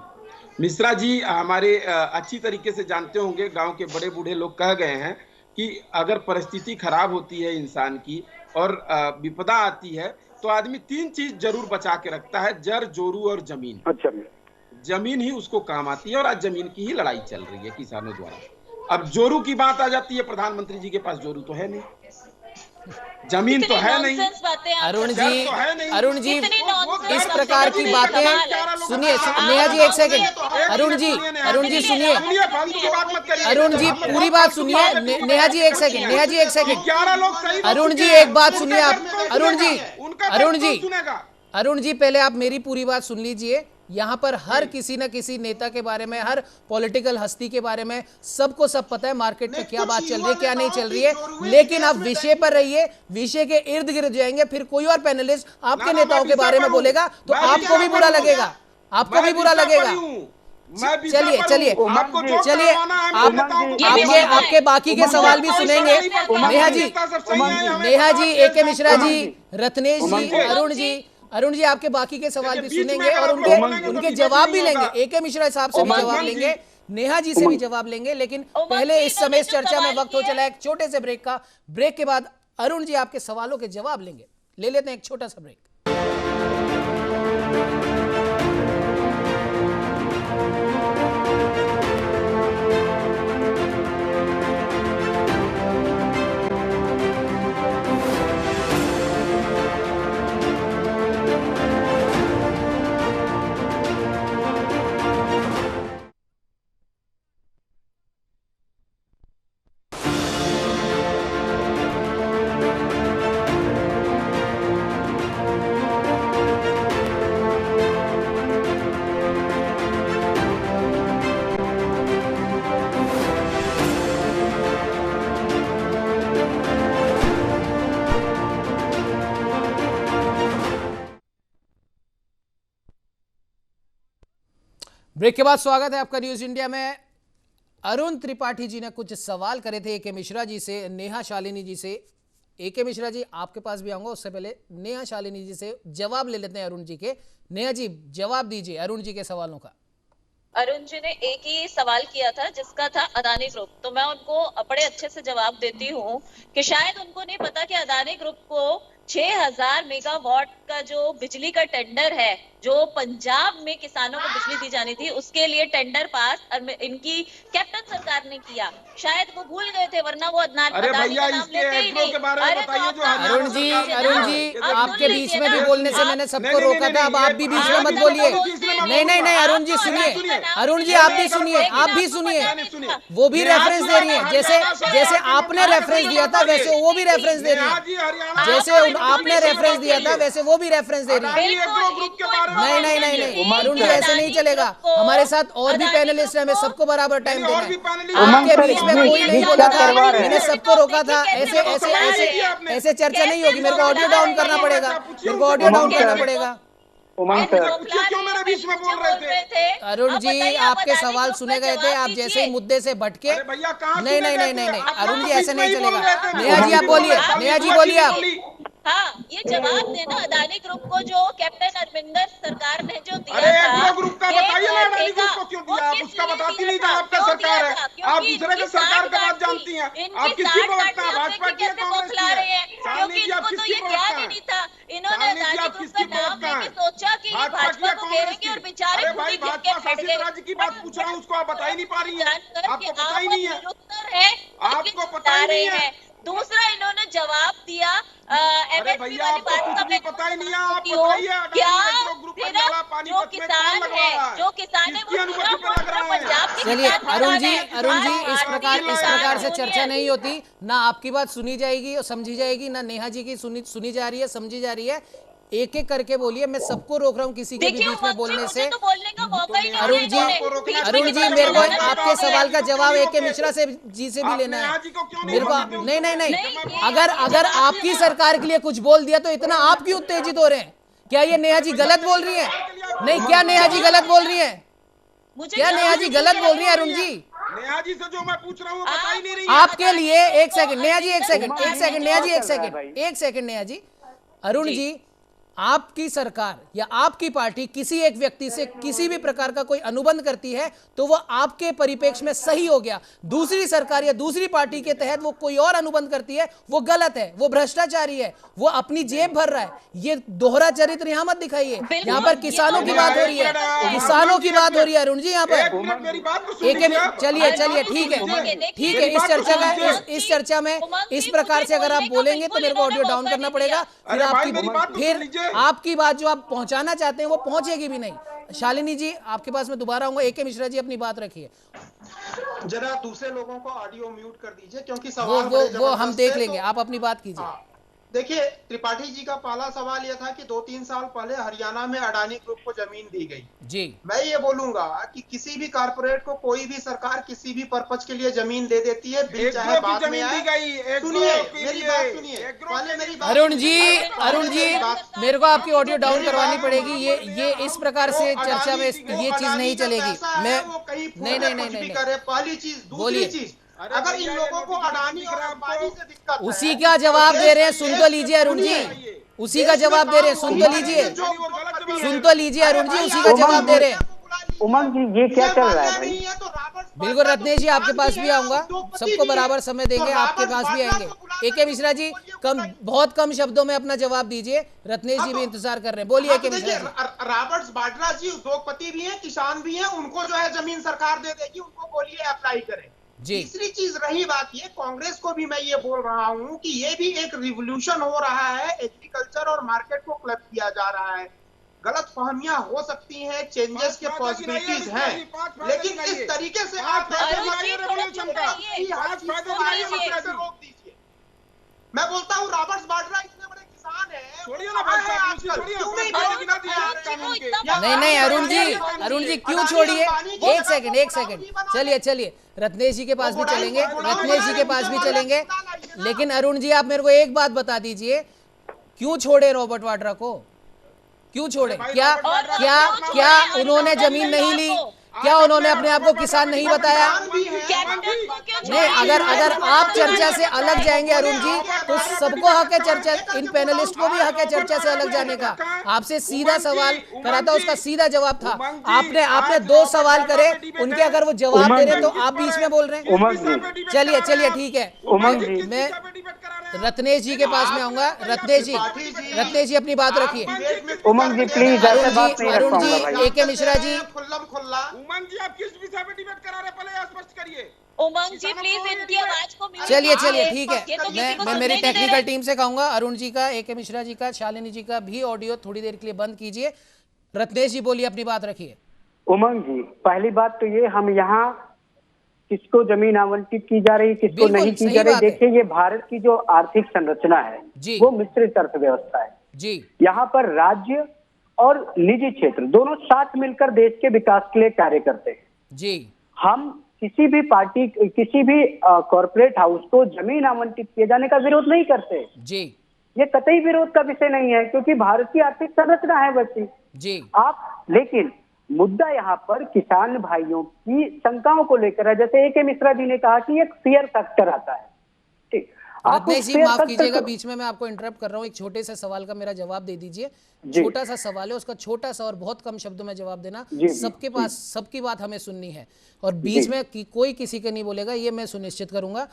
मिश्रा जी हमारे अच्छी तरीके से जानते होंगे, गांव के बड़े बूढ़े लोग कह गए हैं कि अगर परिस्थिति खराब होती है इंसान की और विपदा आती है तो आदमी 3 चीज जरूर बचा के रखता है, जर, जोरू और जमीन।
अच्छा,
जमीन ही उसको काम आती है और आज जमीन की ही लड़ाई चल रही है किसानों द्वारा। अब जोरू की बात आ जाती है, प्रधानमंत्री जी के पास जोरू तो है नहीं, जमीन तो है नहीं,
अरुण जी इस
तो
प्रकार की बातें सुनिए। नेहा जी एक सेकंड, अरुण जी सुनिए, अरुण जी पूरी बात सुनिए। नेहा जी एक सेकंड,
11 लोग सही,
अरुण जी एक बात सुनिए आप। अरुण जी पहले आप मेरी पूरी बात सुन लीजिए। यहाँ पर हर किसी न किसी नेता के बारे में, हर पॉलिटिकल हस्ती के बारे में सबको सब पता है, मार्केट में क्या बात चल रही है क्या नहीं चल रही है, लेकिन आप विषय पर रहिए। विषय के इर्द गिर्द जाएंगे फिर कोई और पैनलिस्ट आपके नेताओं के बारे में बोलेगा तो आपको भी बुरा लगेगा, आपको भी बुरा लगेगा। चलिए आपके बाकी के सवाल भी सुनेंगे। नेहा जी, AK मिश्रा जी, रत्नेश जी, अरुण जी आपके बाकी के सवाल भी सुनेंगे और उनके जवाब भी लेंगे। AK मिश्रा साहब से भी जवाब लेंगे, नेहा जी से भी जवाब लेंगे। लेकिन पहले इस समय इस चर्चा में वक्त हो चला एक छोटे से ब्रेक का। ब्रेक के बाद अरुण जी आपके सवालों के जवाब लेंगे। ले लेते हैं एक छोटा सा ब्रेक। ब्रेक के बाद स्वागत है आपका न्यूज इंडिया में। अरुण त्रिपाठी जी ने कुछ सवाल करे थे AK मिश्रा जी से, नेहा शालिनी जी से। AK मिश्रा जी आपके पास भी आऊंगा, उससे पहले नेहा शालिनी जी से जवाब ले लेते हैं अरुण जी के। नेहा जी जवाब दीजिए अरुण जी के सवालों का।
अरुण जी ने एक ही सवाल किया था जिसका था अदानी ग्रुप, तो मैं उनको बड़े अच्छे से जवाब देती हूँ कि शायद उनको नहीं पता कि अदानी ग्रुप को 6000 मेगावाट का जो बिजली का टेंडर है, जो पंजाब में किसानों को बिजली दी जानी थी, उसके लिए टेंडर पास इनकी कैप्टन सरकार ने किया। शायद वो भूल गए थे, वरना वो अदनान
अरे भैया इसके एग्रो के बारे में बताइए जो
अरुण जी आपके बीच में भी बोलने से मैंने सबको रोका था, अब आप भी बीच में मत बोलिए। नहीं अरुण जी सुनिए, अरुण जी आप भी सुनिए, वो भी रेफरेंस दे रही है। जैसे आपने रेफरेंस दिया था वैसे वो भी रेफरेंस दे रही है, जैसे आपने रेफरेंस दिया था वैसे वो भी रेफरेंस दे रही है। नहीं अरुण जी ऐसे नहीं चलेगा। हमारे साथ और भी पैनलिस्ट हैं, हमें सबको बराबर टाइम देना है। आपके बीच में कोई नहीं बोला था, मैंने सबको रोका था। ऐसे चर्चा नहीं होगी। मेरे को ऑडियो डाउन करना पड़ेगा। अरुण जी आपके सवाल सुने गए थे, आप जैसे ही मुद्दे से भटके। नहीं अरुण जी ऐसे नहीं चलेगा। नेहा जी आप बोलिए आप।
हाँ, ये जवाब देना अदानी ग्रुप को जो कैप्टन अरविंदर सरकार ने जो दिया था,
ग्रुप का बताइए ना, अदानी ग्रुप को क्यों दिया? आप उसका बताती नहीं था, आपका सरकार है, आप दूसरे के सरकार का बात जानती हैं। आप किसकी प्रवक्ता हैं? भाजपा की
बौखला रहे हैं, क्योंकि इनको तो ये ध्यान ही नहीं था। इन्होंने अदानी ग्रुप का नाम लेके सोचा कि भाजपा को घेरेंगे और बेचारे खुद ही गिर के बैठ गए।
राज्य की बात पूछ रहा हूँ, उसको आप बता ही नहीं पा रही हैं, आपको पता ही नहीं है,
आपको पता ही नहीं है। दूसरा इन्होंने जवाब दिया MSP वाली बात का, मैं
पता ही नहीं है, आप बताइए
क्या जो किसान है, जो किसान है वो पंजाब के।
चलिए अरुण जी इस प्रकार से चर्चा नहीं होती। ना आपकी बात सुनी जाएगी और समझी जाएगी, ना नेहा जी की सुनी जा रही है समझी जा रही है। एक एक करके बोलिए, मैं सबको रोक रहा हूँ किसी के भी बीच में बोलने से।
तो बोलने का मौका ही नहीं
अरुण जी, अरुण जी मेरे को आपके सवाल का जवाब AK मिश्रा से जी से भी लेना है मेरे को। नहीं नहीं नहीं, अगर आपकी सरकार के लिए कुछ बोल दिया तो इतना आप क्यों उत्तेजित हो रहे हैं? क्या ये नेहा जी गलत बोल रही है? नहीं, क्या नेहा जी गलत बोल रही है? क्या नेहा जी गलत बोल रही है? अरुण जी,
नेहा जी से जो मैं पूछ रहा हूँ बता ही नहीं रही
आपके लिए एक सेकंड नेहा जी, एक सेकंड नेहा जी, एक सेकंड नेहा जी। अरुण जी, आपकी सरकार या आपकी पार्टी किसी एक व्यक्ति से किसी भी प्रकार का कोई अनुबंध करती है तो वो आपके परिप्रेक्ष्य में सही हो गया। दूसरी सरकार या दूसरी पार्टी के तहत वो कोई और अनुबंध करती है, वो गलत है, वो भ्रष्टाचारी है, वो अपनी जेब भर रहा है। ये दोहरा चरित्र यहां मत दिखाइए। यहाँ पर किसानों की बात हो रही है, किसानों की बात हो रही है अरुण जी यहाँ पर। चलिए चलिए, ठीक है, इस चर्चा में इस प्रकार से अगर आप बोलेंगे तो मेरे को ऑडियो डाउन करना पड़ेगा, फिर आपकी बात जो आप पहुंचाना चाहते हैं वो पहुंचेगी भी नहीं। शालिनी जी, आपके पास मैं दोबारा आऊंगा। AK मिश्रा जी अपनी बात रखिए।
जरा दूसरे लोगों को ऑडियो म्यूट कर दीजिए क्योंकि
सवाल वो हम देख लेंगे, आप अपनी बात कीजिए।
देखिए, त्रिपाठी जी का पहला सवाल यह था कि 2-3 साल पहले हरियाणा में अडानी ग्रुप को जमीन दी गई
जी।
मैं ये बोलूंगा कि किसी भी कारपोरेट को कोई भी सरकार किसी भी पर्पज के लिए जमीन दे देती है, बिल चाहे बाद में आए। सुनिए मेरी बात, सुनिए पहले मेरी बात।
अरुण जी मेरे को आपकी ऑडियो डाउन करवानी पड़ेगी। ये इस प्रकार से चर्चा में ये चीज नहीं चलेगी। मैं नहीं
करे। पहली चीज, दूसरी चीज, अगर इन लोगों को अडानी और अंबानी से दिक्कत है,
उसी का जवाब दे रहे हैं, सुन तो लीजिए अरुण जी, उसी का जवाब दे रहे हैं, सुन तो लीजिए अरुण जी, उसी का जवाब दे रहे हैं।
उमंग जी, ये क्या चल रहा है भाई?
बिल्कुल रत्नेश जी, आपके पास भी आऊंगा, सबको बराबर समय देंगे, आपके पास भी आएंगे। AK मिश्रा जी बहुत कम शब्दों में अपना जवाब दीजिए, रत्नेश जी भी इंतजार कर रहे हैं। बोलिए AK मिश्रा जी।
रॉबर्ट्स वाड्रा जी उद्योगपति भी हैं, किसान भी हैं, उनको जो है जमीन सरकार दे देगी, उनको बोलिए अप्लाई करें। तीसरी चीज रही बात ये, कांग्रेस को भी मैं ये बोल रहा हूँ कि ये भी एक रिवोल्यूशन हो रहा है, एग्रीकल्चर और मार्केट को क्लब किया जा रहा है। गलत फहमियां हो सकती हैं, चेंजेस के पॉसिबिलिटीज हैं, लेकिन इस तरीके से आप रोक दीजिए। मैं बोलता हूँ रॉबर्ट्स वाड्रा इतने बड़े किसान हैं,
नहीं अरुण जी क्यों छोड़िए? एक सेकंड चलिए रत्नेश जी के पास भी चलेंगे, लेकिन अरुण जी आप मेरे को एक बात बता दीजिए, क्यों छोड़े रॉबर्ट वाड्रा को? क्यों छोड़े? क्या उन्होंने जमीन नहीं ली? क्या उन्होंने अपने आप को किसान नहीं बताया? नहीं, अगर आप चर्चा से अलग जाएंगे अरुण जी, तो सबको हक है चर्चा, इन पैनलिस्ट को भी हक है चर्चा से अलग जाने का। आपसे सीधा सवाल करा था, उसका सीधा जवाब था। आपने 2 सवाल करे, उनके अगर वो जवाब दे रहे तो आप बीच में बोल रहे हैं। चलिए ठीक है, मैं रत्नेश जी के पास में आऊंगा। रत्नेश जी अपनी बात रखिए।
Umang ji please,
Arun ji, AK Mishra ji.
उमंग जी, आप किस विषय पे डिबेट करा रहे, पहले स्पष्ट करिए।
उमंग जी प्लीज इनकी आवाज को म्यूट
चलिए ठीक है, मैं मेरी टेक्निकल टीम से कहूंगा, अरुण जी का, AK मिश्रा जी का, शालिनी जी का भी ऑडियो थोड़ी देर के लिए बंद कीजिए। रत्नेश जी बोलिए, अपनी बात रखिए।
उमंग जी, पहली बात तो ये, हम यहाँ किसको जमीन आवंटित की जा रही, किसको नहीं की जा रही, देखिए ये भारत की जो आर्थिक संरचना है वो मिश्रित अर्थव्यवस्था है जी। यहाँ पर राज्य और निजी क्षेत्र दोनों साथ मिलकर देश के विकास के लिए कार्य करते हैं जी। हम किसी भी पार्टी, किसी भी कॉर्पोरेट हाउस को जमीन आवंटित किए जाने का विरोध नहीं करते जी। ये कतई विरोध का विषय नहीं है, क्योंकि भारत की आर्थिक संरचना है वैसी जी। लेकिन मुद्दा यहाँ पर किसान भाइयों की शंकाओं को लेकर है। जैसे AK मिश्रा जी ने कहा कि एक फेयर फैक्टर आता है, ठीक।
रत्नेश जी माफ कीजिएगा, बीच में मैं आपको इंटरप्ट कर रहा हूँ। एक छोटे से सवाल का मेरा जवाब दे दीजिए। छोटा सा सवाल है, उसका छोटा सा और बहुत कम शब्दों में जवाब देना। सबके पास सबकी बात हमें सुननी है और बीच में कोई किसी के नहीं बोलेगा, ये मैं सुनिश्चित करूंगा।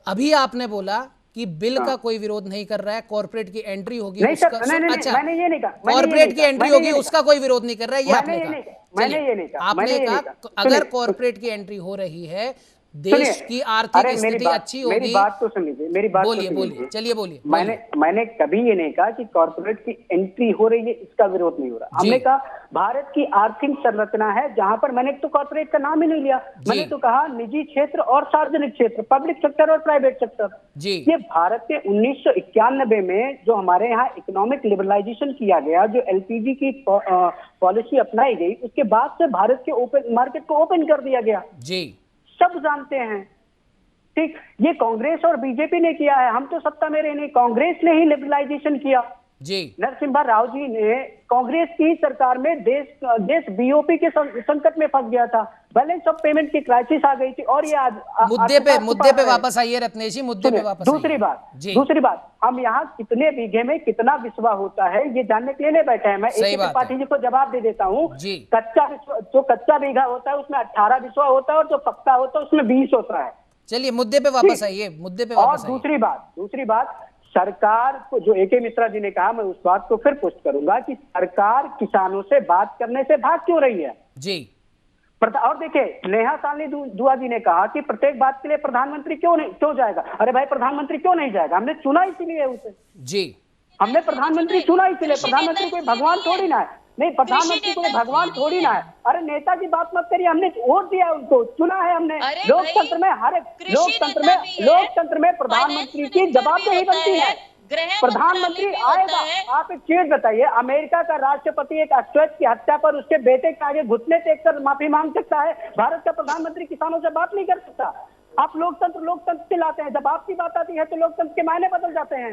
अभी आपने बोला कि बिल का कोई विरोध नहीं कर रहा है, कॉर्पोरेट की एंट्री होगी उसका, अच्छा कॉर्पोरेट की एंट्री होगी उसका कोई विरोध नहीं कर रहा है, ये आपने कहा। आपने कहा अगर कॉर्पोरेट की एंट्री हो रही है देश की आर्थिक स्थिति अच्छी होगी।
मेरी बात तो सुन लीजिए, मेरी बात
बोलिए बोलिए, चलिए बोलिए।
मैंने कभी ये नहीं कहा कि कॉर्पोरेट की एंट्री हो रही है इसका विरोध नहीं हो रहा। हमने कहा भारत की आर्थिक संरचना है जहां पर, मैंने तो कॉर्पोरेट का नाम ही नहीं लिया, मैंने तो कहा निजी क्षेत्र और सार्वजनिक क्षेत्र, पब्लिक सेक्टर और प्राइवेट सेक्टर। ये भारत के 1991 में जो हमारे यहाँ इकोनॉमिक लिबरलाइजेशन किया गया, जो एलपीजी की पॉलिसी अपनाई गई, उसके बाद से भारत के ओपन मार्केट को ओपन कर दिया गया। सब जानते हैं, ठीक। ये कांग्रेस और बीजेपी ने किया है, हम तो सत्ता में रहे नहीं, कांग्रेस ने ही लिबरलाइजेशन किया। नरसिम्हा राव जी ने, कांग्रेस की सरकार में देश बीओपी के संकट में फंस गया था, बैलेंस ऑफ पेमेंट की क्राइसिस आ गई थी। और ये आज
मुद्दे पे वापस आइए रत्नेश जी, मुद्दे पे वापस।
दूसरी बात, हम यहाँ कितने बीघे में कितना विस्वा होता है ये जानने के लिए नहीं बैठे हैं। मैं एक त्रिपाठी जी को जवाब दे देता हूँ, कच्चा बीघा होता है उसमें 18 विस्वा होता है और जो पक्का होता है उसमें 20 होता है।
चलिए मुद्दे पे वापस आइए, मुद्दे पे वापस आइए।
दूसरी बात, सरकार को, जो AK मिश्रा जी ने कहा, मैं उस बात को फिर पुष्ट करूंगा कि सरकार किसानों से बात करने से भाग क्यों रही है। और देखिए, नेहा सालनी दुआ जी ने कहा कि प्रत्येक बात के लिए प्रधानमंत्री क्यों जाएगा। अरे भाई, प्रधानमंत्री क्यों नहीं जाएगा? हमने चुना इसीलिए उसे। हमने प्रधानमंत्री चुना इसीलिए। प्रधानमंत्री कोई भगवान थोड़ी ना है। नहीं, प्रधानमंत्री कोई भगवान थोड़ी ना है। अरे नेताजी बात मत करिए, हमने वोट दिया उनको, चुना है हमने। लोकतंत्र में हर एक लोकतंत्र में प्रधानमंत्री की जवाबदेही बनती है। प्रधानमंत्री आएगा। आप एक चीज बताइए, अमेरिका का राष्ट्रपति एक अश्वेत की हत्या पर उसके बेटे के आगे घुटने टेक कर माफी मांग सकता है, भारत का प्रधानमंत्री किसानों से बात नहीं कर सकता। आप लोकतंत्र चिल्लाते हैं, जब आपकी बात आती है तो लोकतंत्र के मायने बदल जाते हैं।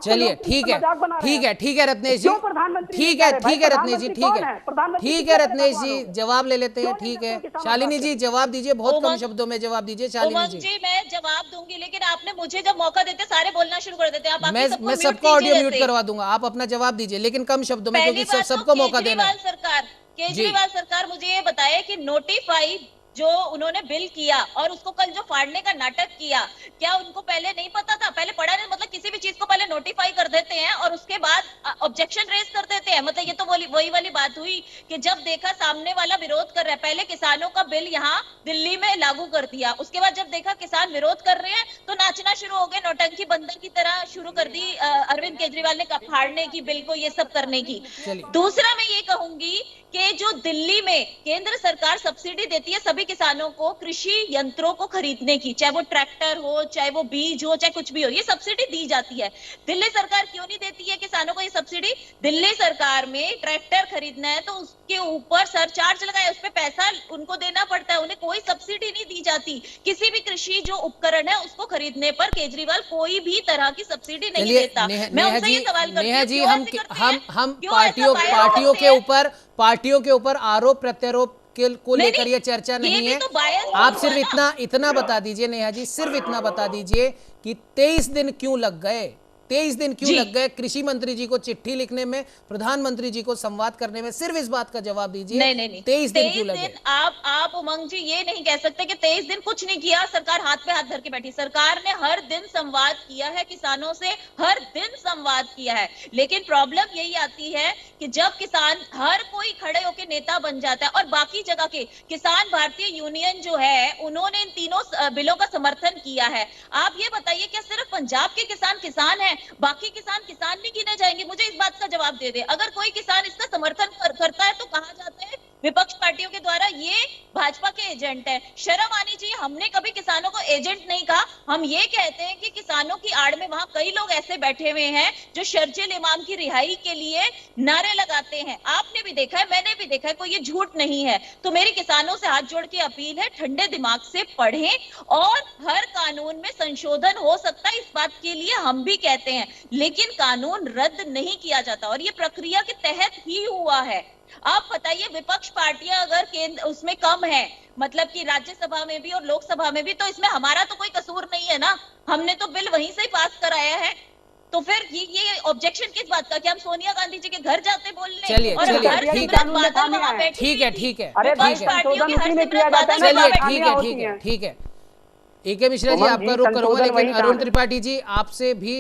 चलिए ठीक है रत्नेश जी, ठीक है रत्नेश जी, ठीक है रत्नेश जी, जवाब ले लेते हैं। ठीक है शालिनी जी, जवाब दीजिए, बहुत कम शब्दों में जवाब दीजिए शालिनी जी।
मैं जवाब दूंगी, लेकिन आपने मुझे जब मौका देते सारे बोलना शुरू कर देते हैं।
मैं सबको ऑडियो म्यूट करवा दूंगा, आप अपना जवाब दीजिए, लेकिन कम शब्दों में, क्योंकि सबको मौका देना है।
केजरीवाल सरकार मुझे ये बताए कि नोटिफाई जो उन्होंने बिल किया और उसको कल जो फाड़ने का नाटक किया, क्या उनको पहले नहीं पता था? पहले पढ़ा नहीं, मतलब किसी भी चीज को पहले नोटिफाई कर देते हैं और उसके बाद ऑब्जेक्शन रेज कर देते हैं। मतलब ये तो वही वाली बात हुई कि जब देखा सामने वाला विरोध कर रहा है, पहले किसानों का बिल यहाँ दिल्ली में लागू कर दिया, उसके बाद जब देखा किसान विरोध कर रहे हैं तो नाचना शुरू हो गए, नौटंकी बंदर की तरह शुरू कर दी अरविंद केजरीवाल ने फाड़ने की बिल को, ये सब करने की। दूसरा मैं ये कहूंगी कि जो दिल्ली में केंद्र सरकार सब्सिडी देती है सभी किसानों को कृषि यंत्रों को खरीदने की, चाहे वो ट्रैक्टर हो, चाहे वो बीज हो, चाहे कुछ भी हो, ये सब्सिडी दी जाती है। दिल्ली सरकार क्यों नहीं देती है किसानों को ये सब्सिडी? दिल्ली सरकार में ट्रैक्टर खरीदना है तो उसके ऊपर सरचार्ज लगाया, उस पर पैसा उनको देना पड़ता है, उन्हें कोई सब्सिडी नहीं दी जाती। किसी भी कृषि जो उपकरण है उसको खरीदने पर केजरीवाल कोई भी तरह की सब्सिडी नहीं देता। मैं उनसे ये सवाल करती हूं,
हम पार्टियों के ऊपर आरोप प्रत्यारोप को लेकर ये चर्चा नहीं है। आप सिर्फ इतना बता दीजिए नेहा जी, सिर्फ इतना बता दीजिए कि 23 दिन क्यों लग गए? 23 दिन क्यों लग गए कृषि मंत्री जी को चिट्ठी लिखने में, प्रधानमंत्री जी को संवाद करने में? सिर्फ इस बात का जवाब दीजिए।
नहीं
23 दिन क्यों लगे?
आप उमंग जी ये नहीं कह सकते कि 23 दिन कुछ नहीं किया, सरकार हाथ पे हाथ धर के बैठी। सरकार ने हर दिन संवाद किया है किसानों से, हर दिन संवाद किया है, लेकिन प्रॉब्लम यही आती है कि जब किसान, हर कोई खड़े होकर नेता बन जाता है और बाकी जगह के किसान, भारतीय यूनियन जो है उन्होंने इन तीनों बिलों का समर्थन किया है। आप ये बताइए क्या सिर्फ पंजाब के किसान हैं, बाकी किसान नहीं गिने जाएंगे? मुझे इस बात का जवाब दे दे। अगर कोई किसान इसका समर्थन करता है तो कहा जाता है विपक्ष पार्टियों के द्वारा ये भाजपा के एजेंट है। शर्म आनी चाहिए। हमने कभी किसानों को एजेंट नहीं कहा, हम ये कहते हैं कि किसानों की आड़ में वहां कई लोग ऐसे बैठे हुए हैं जो शर्जील इमाम की रिहाई के लिए नारे लगाते हैं। आपने भी देखा है, मैंने भी देखा है, कोई ये झूठ नहीं है। तो मेरी किसानों से हाथ जोड़ के अपील है, ठंडे दिमाग से पढ़ें और हर कानून में संशोधन हो सकता है, इस बात के लिए हम भी कहते हैं, लेकिन कानून रद्द नहीं किया जाता और ये प्रक्रिया के तहत ही हुआ है। आप बताइए, विपक्ष पार्टियां अगर केंद्र उसमें कम है, मतलब कि राज्यसभा में भी और लोकसभा में भी, तो इसमें हमारा तो कोई कसूर नहीं है ना, हमने तो बिल वहीं से ही पास कराया है। तो फिर ये ऑब्जेक्शन किस बात का कि हम सोनिया गांधी जी के घर जाते बोलने?
चलिए ठीक है,
ठीक है,
चलिए ठीक है, ए.के. मिश्रा जी आपका रुख करूंगा, लेकिन अरुण त्रिपाठी जी आपसे भी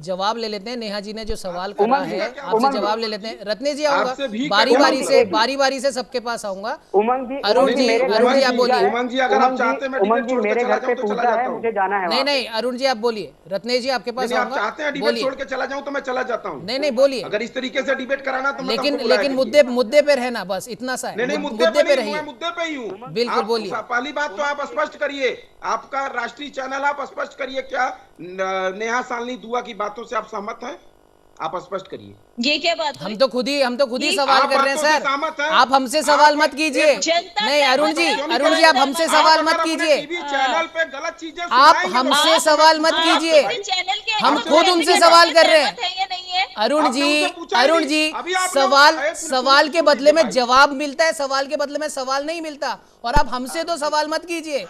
जवाब ले लेते हैं। नेहा जी ने जो सवाल करा है आपसे जवाब ले लेते हैं। रत्नेश जी आऊंगा, बारी बारी से सबके पास आऊंगा। अरुण जी आप बोलिए।
उमंग जी अगर आप चाहते हैं मैं डिबेट छोड़ के चला जाऊं तो चला जाता हूं,
मुझे जाना है।
नहीं अरुण जी आप बोलिए। रत्नेश जी आपके पास
आऊंगा, आप चाहते हैं डिबेट छोड़ के चला जाऊं तो मैं चला जाता हूं।
नहीं बोलिए,
अगर इस तरीके से डिबेट कराना तो
लेकिन मुद्दे पे रहना, बस इतना सा है।
मुद्दे पे रहिए। मुद्दे पे ही हूँ,
बिल्कुल बोलिए।
पहली बात तो आप स्पष्ट करिए, आपका राष्ट्रीय चैनल, आप स्पष्ट करिए क्या नेहा सालनी दुआ की बातों से आप सहमत हैं? आप स्पष्ट करिए।
ये क्या बात?
हम तो खुद ही सवाल कर रहे हैं सर। आप हमसे सवाल मत कीजिए। नहीं अरुण जी आप हमसे सवाल मत कीजिए।
चैनल पे गलत चीजें
आप हमसे सवाल मत कीजिए, हम खुद उनसे सवाल कर रहे हैं। अरुण जी सवाल के बदले में जवाब मिलता है, सवाल के बदले में सवाल नहीं मिलता। और आप हमसे तो सवाल मत कीजिए,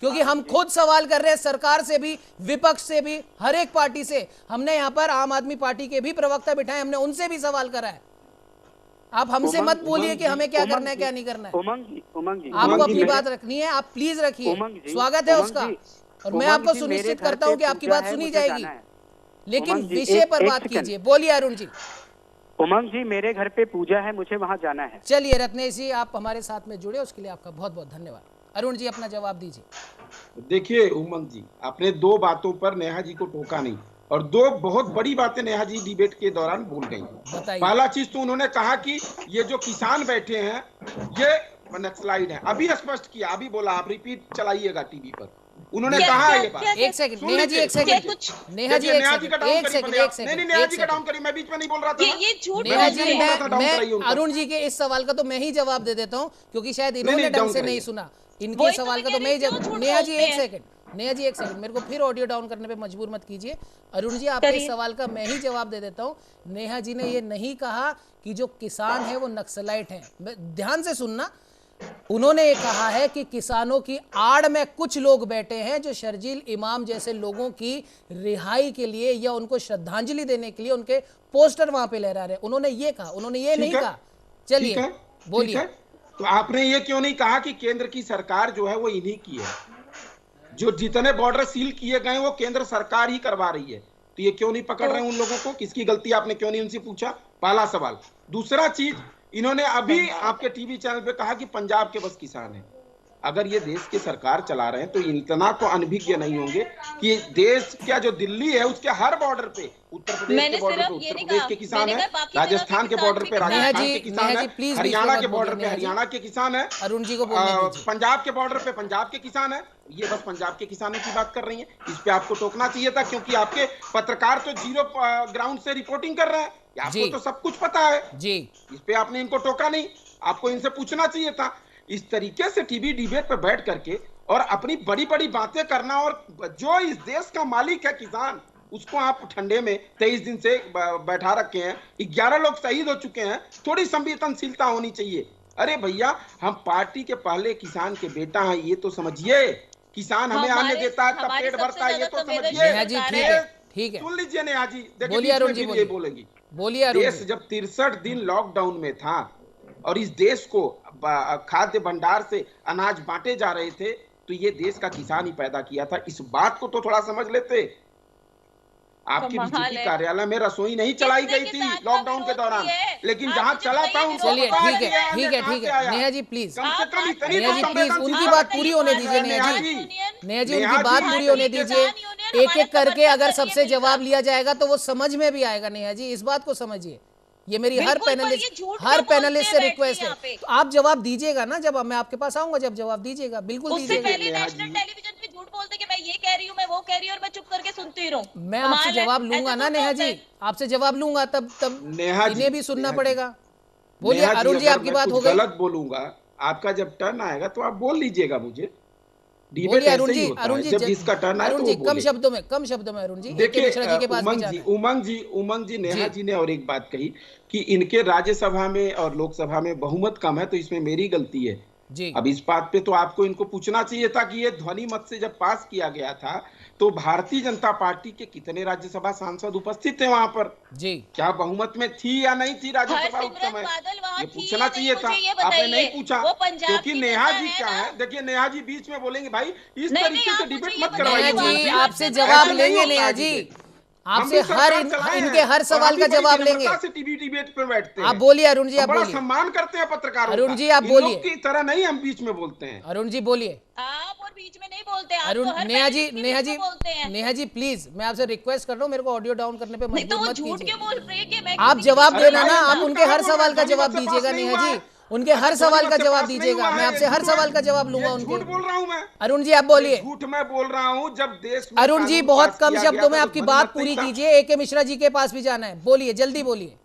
क्योंकि हम खुद सवाल कर रहे हैं सरकार से भी, विपक्ष से भी, हर एक पार्टी से। हमने यहाँ पर आम आदमी पार्टी के भी प्रवक्ता बिठाए, हमने उनसे भी सवाल करा है। आप हमसे मत बोलिए कि हमें क्या करना है क्या नहीं करना है। आपको अपनी बात रखनी है, आप प्लीज रखिए, स्वागत है उसका। और मैं आपको सुनिश्चित करता हूँ कि आपकी बात सुनी जाएगी, लेकिन विषय पर बात कीजिए। बोलिए अरुण जी।
उमंग जी मेरे घर पे पूजा है, मुझे वहाँ जाना है।
चलिए रत्नेश जी आप हमारे साथ में जुड़े, उसके लिए आपका बहुत बहुत धन्यवाद। अरुण जी अपना जवाब दीजिए।
देखिए उमंग जी, आपने दो बातों पर नेहा जी को टोका नहीं, और दो बहुत बड़ी बातें नेहा जी डिबेट के दौरान बोल गई। पहला चीज तो उन्होंने कहा कि ये जो किसान बैठे हैं ये नक्सलाइट है। अभी स्पष्ट किया, अभी बोला, आप रिपीट चलाइएगा टीवी पर। उन्होंने कहा है ये बात।
एक सेकंड नेहा जी, एक सेकंड नेहा जी, एक सेकंड
नहीं नेहा जी का डाउन करिए, मैं बीच में नहीं बोल रहा था।
ये झूठ
नेहा जी, मैं अरुण जी के इस सवाल का तो मैं ही जवाब दे देता हूँ, क्योंकि शायद इन्होंने ढंग से नहीं सुना। इनके सवाल का तो मैं ही जवाब। नेहा जी एक सेकंड मेरे को फिर ऑडियो डाउन करने पे मजबूर मत कीजिए। अरुण जी आपके इस सवाल का मैं ही जवाब दे देता हूँ। नेहा जी ने ये नहीं कहा कि जो किसान है वो नक्सलाइट है, ध्यान से सुनना। उन्होंने ये कहा है कि किसानों की आड़ में कुछ लोग बैठे हैं जो शर्जील इमाम जैसे लोगों की रिहाई के लिए या उनको श्रद्धांजलि देने के लिए उनके पोस्टर वहां पे लहरा रहे। उन्होंने ये कहा, उन्होंने ये नहीं कहा। चलिए बोलिए।
तो आपने ये क्यों नहीं कहा कि केंद्र की सरकार जो है वो इन्हीं की है, जो जितने बॉर्डर सील किए गए वो केंद्र सरकार ही करवा रही है, तो ये क्यों नहीं पकड़ रहे हैं उन लोगों को? किसकी गलती? आपने क्यों नहीं उनसे पूछा? पहला सवाल। दूसरा चीज, इन्होंने अभी आपके टीवी चैनल पे कहा कि पंजाब के बस किसान हैं। अगर ये देश की सरकार चला रहे हैं तो इतना तो अनभिज्ञ नहीं होंगे कि देश क्या जो दिल्ली है उसके हर बॉर्डर पे, उत्तर प्रदेश के बॉर्डर पे उत्तर प्रदेश के किसान है, राजस्थान के बॉर्डर पे राजस्थान के किसान है, हरियाणा के बॉर्डर पे हरियाणा के किसान है,
अरुण जी को
पंजाब के बॉर्डर पे पंजाब के किसान है। ये बस पंजाब के किसानों की बात कर रही है। इस पे आपको टोकना चाहिए था, क्योंकि आपके पत्रकार तो जीरो ग्राउंड से रिपोर्टिंग कर रहे हैं, आपको तो सब कुछ पता है
जी।
इस पे आपने इनको टोका नहीं, आपको इनसे पूछना चाहिए था। इस तरीके से टीवी डिबेट पे बैठ करके और अपनी बड़ी बड़ी बातें करना, और जो इस देश का मालिक है किसान, उसको आप ठंडे में 23 दिन से बैठा रखे हैं। 11 लोग शहीद हो चुके हैं, थोड़ी संवेदनशीलता होनी चाहिए। अरे भैया, हम पार्टी के पहले किसान के बेटा हैं, ये तो समझिए। किसान हमें आने देता है तब पेट भरता है, ये तो समझिए।
ठीक है,
सुन लीजिए नेहा जी,
देखिए
बोलेगी।
बोलिए।
देश जब 63 दिन लॉकडाउन में था और इस देश को खाद्य भंडार से अनाज बांटे जा रहे थे, तो ये देश का किसान ही पैदा किया था। इस बात को तो थोड़ा समझ लेते। आपके बीजेपी कार्यालय में रसोई नहीं चलाई गई थी लॉकडाउन के दौरान, लेकिन जहां चला था उनको
चलिए ठीक है नेहा जी प्लीज, नेहा जी प्लीज उनकी बात पूरी होने दीजिए। नेहा जी उनकी बात पूरी होने दीजिए। एक एक करके अगर सबसे जवाब लिया जाएगा तो वो समझ में भी आएगा। नेहा जी इस बात को समझिए, ये मेरी हर पैनलिस्ट से रिक्वेस्ट है। तो आप जवाब दीजिएगा ना, जब मैं आपके पास आऊंगा, जब जवाब दीजिएगा बिल्कुल दीजिएगा।
नेशनल टेलीविजन पे झूठ बोलते कि मैं ये कह रही हूँ, मैं वो कह रही हूँ, और मैं चुप करके सुनती रहूं।
मैं आपसे जवाब लूंगा ना नेहा जी, आपसे जवाब लूंगा, तब इन्हें भी सुनना पड़ेगा। बोलिए अरुण जी, आपकी बात हो गई।
गलत बोलूंगा, आपका जब टर्न आएगा तो आप बोल लीजिएगा मुझे।
बोलिए अरुण जी,
जब जिसका टर्न आए तो
कम शब्दों में अरुण जी।
देखिए उमंग जी नेहा जी ने और एक बात कही कि इनके राज्यसभा में और लोकसभा में बहुमत कम है, तो इसमें मेरी गलती है।
जी।
अब इस बात पे तो आपको इनको पूछना चाहिए था कि ये ध्वनि मत से जब पास किया गया था तो भारतीय जनता पार्टी के कितने राज्यसभा सांसद उपस्थित थे वहां पर?
जी।
क्या बहुमत में थी या नहीं थी राज्यसभा उस समय? ये पूछना चाहिए था, आपने नहीं पूछा। क्योंकि नेहा जी क्या है, देखिए नेहा जी बीच में बोलेंगे, भाई इस तरीके से डिबेट मत करवाइए।
नेहा जी आपसे जवाब लेंगे, नेहा जी आपसे इनके हर सवाल का जवाब लेंगे।
टीवी डिबेट पे बैठते हैं।
आप बोलिए अरुण जी, आप
बड़ा
बोलिए।
सम्मान करते हैं पत्रकारों
अरुण जी आप
इन
बोलिए।
लोग की तरह नहीं हम बीच में बोलते हैं।
अरुण जी बोलिए।
आप और बीच में नहीं बोलते हैं,
अरुण, नेहा जी प्लीज मैं आपसे रिक्वेस्ट कर रहा हूँ, मेरे को ऑडियो डाउन करने पे मजबूर मत कीजिए। आप जवाब देना ना, आप उनके हर सवाल का जवाब दीजिएगा नेहा जी, उनके हर सवाल का जवाब दीजिएगा। मैं आपसे हर सवाल का जवाब लूंगा उनके।
झूठ बोल रहा हूं मैं।
अरुण जी आप बोलिए।
झूठ मैं बोल रहा हूं जब देश में
अरुण जी बहुत कम शब्दों में आपकी बात पूरी कीजिए, एके मिश्रा जी के पास भी जाना है। बोलिए, जल्दी बोलिए।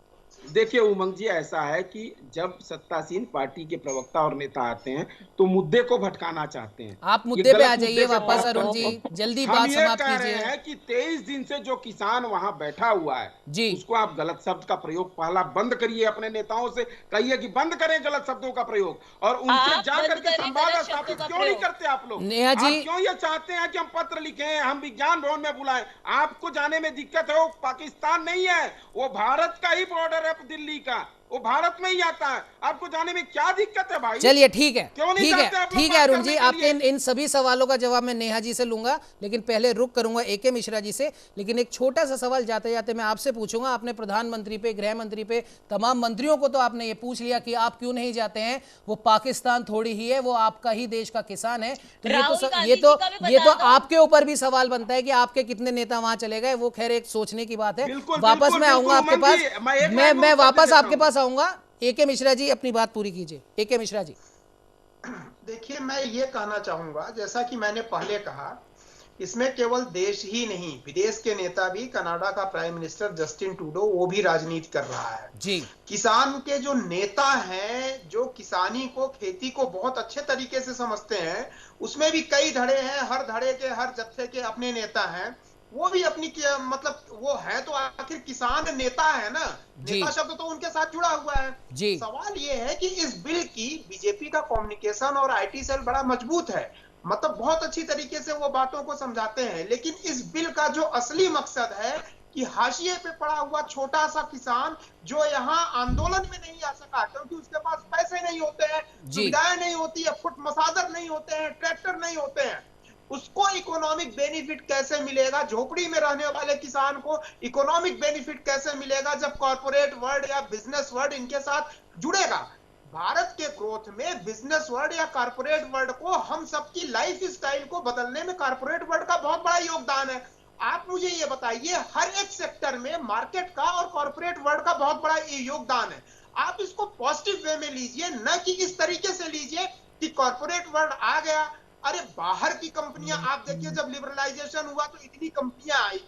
देखिए उमंग जी, ऐसा है कि जब सत्तासीन पार्टी के प्रवक्ता और नेता आते हैं तो मुद्दे को भटकाना चाहते हैं।
आप मुद्दे पे आ जाइए वापस अरुण जी, जल्दी बात समाप्त कीजिए। हम ये कह रहे हैं कि 23 दिन से जो किसान वहां बैठा हुआ है जी, उसको आप गलत शब्द का प्रयोग पहला बंद करिए। अपने नेताओं से कहिए कि बंद करें गलत शब्दों का प्रयोग, और उनसे जाकर के संवाद स्थापित क्यों नहीं करते आप लोग? नेहा जी
क्यों ये चाहते हैं कि हम पत्र लिखें, हम विज्ञान भवन में बुलाएं? आपको जाने में दिक्कत है, वो पाकिस्तान नहीं है, वो भारत का ही बॉर्डर है, दिल्ली का, वो भारत में ही आता है। आपको जाने में क्या दिक्कत है भाई?
चलिए ठीक है, ठीक है अरुण जी, आपके इन सभी सवालों का जवाब मैं नेहा जी से लूंगा, लेकिन पहले रुक करूंगा एके मिश्रा जी से। लेकिन एक छोटा सा सवाल जाते जाते मैं आपसे पूछूंगा। आपने प्रधानमंत्री पे, गृह मंत्री पे, तमाम मंत्रियों को तो आपने ये पूछ लिया कि आप क्यों नहीं जाते हैं, वो पाकिस्तान थोड़ी ही है, वो आपका ही देश का किसान है। तो ये तो आपके ऊपर भी सवाल बनता है कि आपके कितने नेता वहां चले गए। वो खैर एक सोचने की बात है। वापस मैं आऊंगा आपके पास, मैं वापस आपके पास आऊंगा। एके मिश्रा जी अपनी बात पूरी कीजिए। एके मिश्रा जी
देखिए, मैं ये कहना चाहूंगा, जैसा कि मैंने पहले कहा, इसमें केवल देश ही नहीं, विदेश के नेता भी, कनाडा का प्राइम मिनिस्टर जस्टिन ट्रूडो, वो भी राजनीति कर रहा है जी। किसान के जो नेता हैं, जो किसानी को, खेती को बहुत अच्छे तरीके से समझते हैं, उसमें भी कई धड़े हैं, हर धड़े के, हर जत्थे के अपने नेता हैं। वो भी अपनी मतलब वो है तो आखिर किसान नेता है ना, नेता शब्द तो उनके साथ जुड़ा हुआ है जी। सवाल ये है कि इस बिल की बीजेपी का कम्युनिकेशन और आईटी सेल बड़ा मजबूत है, मतलब बहुत अच्छी तरीके से वो बातों को समझाते हैं। लेकिन इस बिल का जो असली मकसद है कि हाशिए पे पड़ा हुआ छोटा सा किसान जो यहाँ आंदोलन में नहीं आ सका क्योंकि उसके पास पैसे नहीं होते हैं, सुविधाएं नहीं होती है, फुट मसादर नहीं होते हैं, ट्रैक्टर नहीं होते हैं, उसको इकोनॉमिक बेनिफिट कैसे मिलेगा? झोपड़ी में रहने वाले किसान को इकोनॉमिक बेनिफिट कैसे मिलेगा जब कॉर्पोरेट वर्ल्ड या बिजनेस वर्ल्ड इनके साथ जुड़ेगा? भारत के ग्रोथ में बिजनेस वर्ल्ड या कॉर्पोरेट वर्ल्ड को, हम सबकी लाइफ स्टाइल को बदलने में कॉर्पोरेट वर्ल्ड का बहुत बड़ा योगदान है। आप मुझे ये बताइए, हर एक सेक्टर में मार्केट का और कॉर्पोरेट वर्ल्ड का बहुत बड़ा योगदान है। आप इसको पॉजिटिव वे में लीजिए, न कि इस तरीके से लीजिए कि कॉर्पोरेट वर्ल्ड आ गया। अरे बाहर की कंपनियां, आप देखिए जब लिबरलाइजेशन हुआ तो इतनी कंपनियां आई।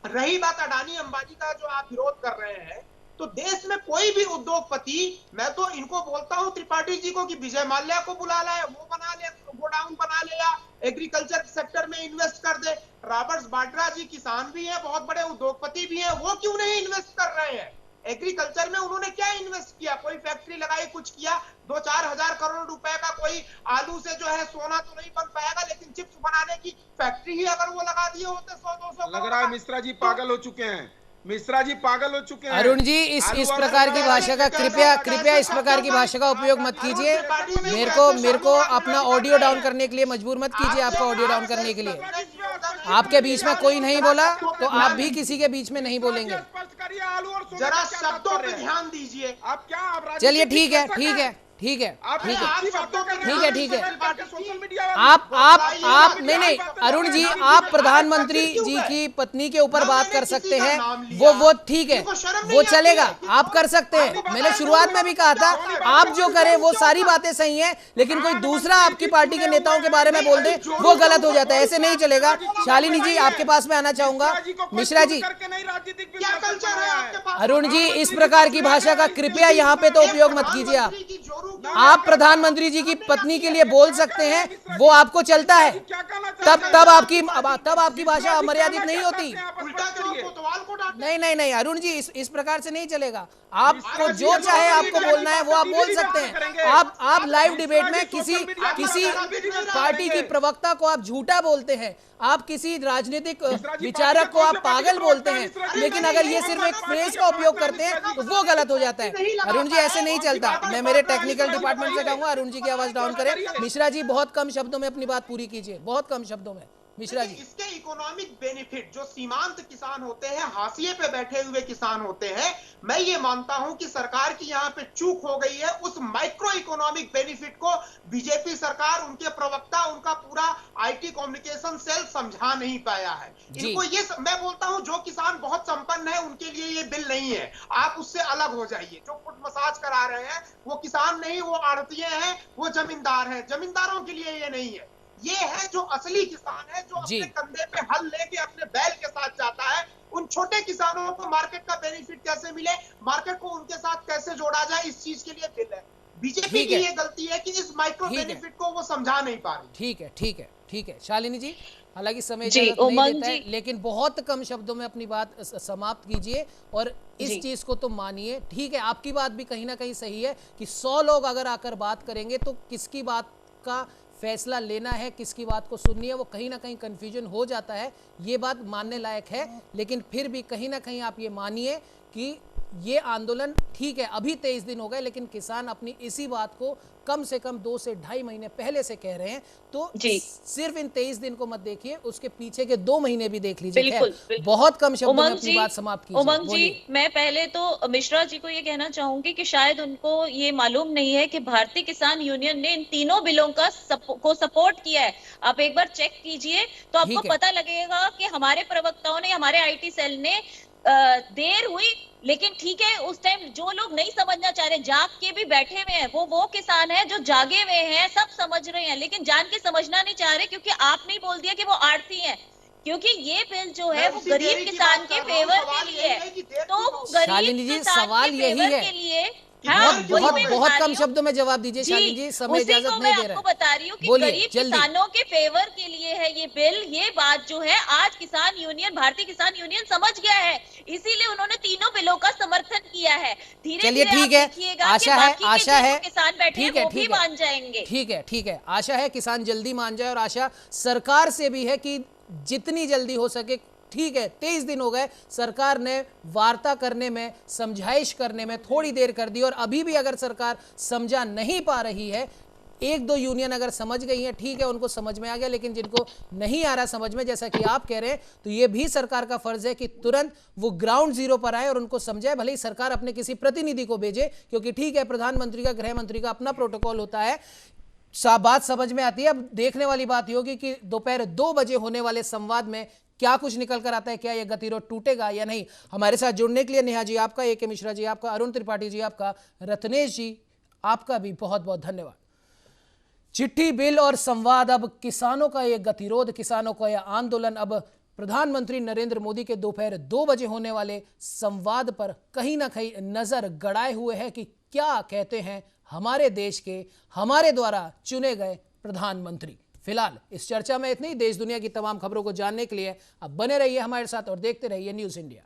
रही बात अडानी अंबानी का जो आप विरोध कर रहे हैं, तो देश में कोई भी उद्योगपति, मैं तो इनको बोलता हूं त्रिपाठी जी को कि विजय माल्या को बुला लाए, वो बना ले, गोडाउन बना ले, या एग्रीकल्चर सेक्टर में इन्वेस्ट कर दे। रॉबर्ट वाड्रा जी किसान भी हैं, बहुत बड़े उद्योगपति भी हैं, वो क्यों नहीं इन्वेस्ट कर रहे हैं? एग्रीकल्चर में उन्होंने क्या इन्वेस्ट किया? कोई फैक्ट्री लगाई, कुछ किया? 2-4 हजार करोड़ रुपए का कोई आलू से जो है सोना तो नहीं बन पाएगा, लेकिन चिप्स बनाने की फैक्ट्री ही अगर वो लगा दिए होते 100-200
लग रहा है मिश्रा जी पागल हो चुके हैं। मिश्रा जी पागल हो चुके हैं।
अरुण जी इस प्रकार की भाषा का कृपया इस प्रकार की भाषा का उपयोग मत कीजिए। मेरे को अपना ऑडियो डाउन करने के लिए मजबूर मत कीजिए। आपका ऑडियो डाउन करने के लिए आपके बीच में कोई नहीं बोला तो आप भी किसी के बीच में नहीं बोलेंगे।
जरा शब्दों पे ध्यान दीजिए।
आप क्या,
चलिए ठीक है आप नहीं अरुण जी, आप प्रधानमंत्री जी की पत्नी के ऊपर बात कर सकते हैं, वो ठीक है, वो चलेगा, आप कर सकते हैं। मैंने शुरुआत में भी कहा था आप जो करें वो सारी बातें सही हैं, लेकिन कोई दूसरा आपकी पार्टी के नेताओं के बारे में बोल दे वो गलत हो जाता है, ऐसे नहीं चलेगा। शालिनी जी आपके पास में आना चाहूंगा। मिश्रा जी, अरुण जी इस प्रकार की भाषा का कृपया यहाँ पे तो उपयोग मत कीजिए आप। आप प्रधानमंत्री जी की पत्नी के लिए बोल सकते हैं, वो आपको चलता है, तब आपकी भाषा अमर्यादित नहीं होती। नहीं नहीं नहीं अरुण जी, इस प्रकार से नहीं चलेगा। आपको जो चाहे आपको बोलना है वो आप बोल सकते हैं। आप लाइव डिबेट में किसी पार्टी की प्रवक्ता को आप झूठा बोलते हैं, आप किसी राजनीतिक विचारक को आप पागल बोलते हैं, लेकिन अगर ये सिर्फ एक फ्रेज का उपयोग करते हैं तो वो गलत हो जाता है। अरुण जी ऐसे नहीं चलता। मैं मेरे टेक्निकल डिपार्टमेंट से कहूंगा अरुण जी की आवाज डाउन करें। मिश्रा जी बहुत कम शब्दों में अपनी बात पूरी कीजिए, बहुत कम शब्दों में। मिश्रा जी,
इसके इकोनॉमिक बेनिफिट जो सीमांत किसान होते हैं, हाशिए पे बैठे हुए किसान होते हैं, मैं ये मानता हूं कि सरकार की यहाँ पे चूक हो गई है। उस माइक्रो इकोनॉमिक बेनिफिट को बीजेपी सरकार, उनके प्रवक्ता, उनका पूरा आईटी कम्युनिकेशन सेल समझा नहीं पाया है। इनको ये मैं बोलता हूं, जो किसान बहुत संपन्न है उनके लिए ये बिल नहीं है, आप उससे अलग हो जाइए। जो फुट मसाज करा रहे हैं वो किसान नहीं, वो आड़तिये हैं, वो जमींदार हैं। जमींदारों के लिए ये नहीं है। ये है जो असली किसान है, जो अपने कंधे पे हल लेके अपने बैल के साथ जाता है। उन छोटे किसानों को मार्केट का बेनिफिट कैसे मिले, मार्केट को उनके साथ कैसे जोड़ा जाए, इस चीज के लिए बिल है। बीजेपी की ये गलती है कि इस माइक्रो बेनिफिट को वो समझा नहीं पा रही।
ठीक है शालिनी जी, हालांकि समय नहीं देता है, लेकिन बहुत कम शब्दों में अपनी बात समाप्त कीजिए और इस चीज को तो मानिए। ठीक है, आपकी बात भी कहीं ना कहीं सही है कि 100 लोग अगर आकर बात करेंगे तो किसकी बात का फैसला लेना है, किसकी बात को सुननी है, वो कहीं ना कहीं कंफ्यूजन हो जाता है। ये बात मानने लायक है, लेकिन फिर भी कहीं ना कहीं आप ये मानिए कि ये आंदोलन ठीक है, अभी 23 दिन हो गए, लेकिन किसान अपनी इसी बात को कम से कम 2 से ढाई महीने पहले से कह रहे हैं। तो सिर्फ इन 23 दिन को मत देखिए, उसके पीछे के 2 महीने भी देख लीजिए। बिल्कुल। बहुत कम शब्दों में अपनी बात समाप्त कीजिए।
उमंग जी, मैं पहले तो मिश्रा जी को ये कहना चाहूंगी कि शायद उनको ये मालूम नहीं है कि भारतीय किसान यूनियन ने इन तीनों बिलों का सपोर्ट किया है। आप एक बार चेक कीजिए तो आपको पता लगेगा कि हमारे प्रवक्ताओं ने, हमारे आईटी सेल ने, देर हुई लेकिन ठीक है, उस टाइम जो लोग नहीं समझना चाह रहे, जाग के भी बैठे हुए हैं, वो किसान है जो जागे हुए हैं, सब समझ रहे हैं, लेकिन जान के समझना नहीं चाह रहे, क्योंकि आपने ही बोल दिया कि वो आड़ती हैं। क्योंकि ये बिल जो है वो गरीब किसान के फेवर के लिए है। तो गरीब किसान के फेवर के लिए
बहुत कम शब्दों में जवाब दीजिए शालिनी जी, समय इजाजत नहीं दे रहा है।
आपको बता रही हूँ कि गरीब किसानों के फेवर के लिए है ये बिल। ये बात जो है आज किसान यूनियन, भारतीय किसान यूनियन समझ गया है, इसीलिए उन्होंने तीनों बिलों का समर्थन किया है।
चलिए ठीक है, आशा है
किसान बैठे वो भी मान जाएंगे।
ठीक है, आशा है किसान जल्दी मान जाए, और आशा सरकार से भी है कि जितनी जल्दी हो सके। ठीक है, 23 दिन हो गए, सरकार ने वार्ता करने में, समझाइश करने में थोड़ी देर कर दी, और अभी भी अगर सरकार समझा नहीं पा रही है, 1-2 यूनियन अगर समझ गई है, ठीक है, उनको समझ में आ गया, लेकिन जिनको नहीं आ रहा समझ में, जैसा कि आप कह रहे हैं, तो ये भी सरकार का फर्ज है कि तुरंत वो ग्राउंड जीरो पर आए और उनको समझाए। भले ही सरकार अपने किसी प्रतिनिधि को भेजे, क्योंकि ठीक है, प्रधानमंत्री का, गृह मंत्री का अपना प्रोटोकॉल होता है, बात समझ में आती है। अब देखने वाली बात होगी कि दोपहर 2 बजे होने वाले संवाद में क्या कुछ निकल कर आता है, क्या यह गतिरोध टूटेगा या नहीं। हमारे साथ जुड़ने के लिए नेहा जी आपका, AK मिश्रा जी आपका, अरुण त्रिपाठी जी आपका, रत्नेश जी आपका भी बहुत बहुत धन्यवाद। चिट्ठी, बिल और संवाद, अब किसानों का यह गतिरोध, किसानों का यह आंदोलन अब प्रधानमंत्री नरेंद्र मोदी के दोपहर 2 बजे होने वाले संवाद पर कहीं ना कहीं नजर गड़ाए हुए है कि क्या कहते हैं हमारे देश के, हमारे द्वारा चुने गए प्रधानमंत्री। फिलहाल इस चर्चा में इतनी। देश दुनिया की तमाम खबरों को जानने के लिए अब बने रहिए हमारे साथ और देखते रहिए न्यूज़ इंडिया।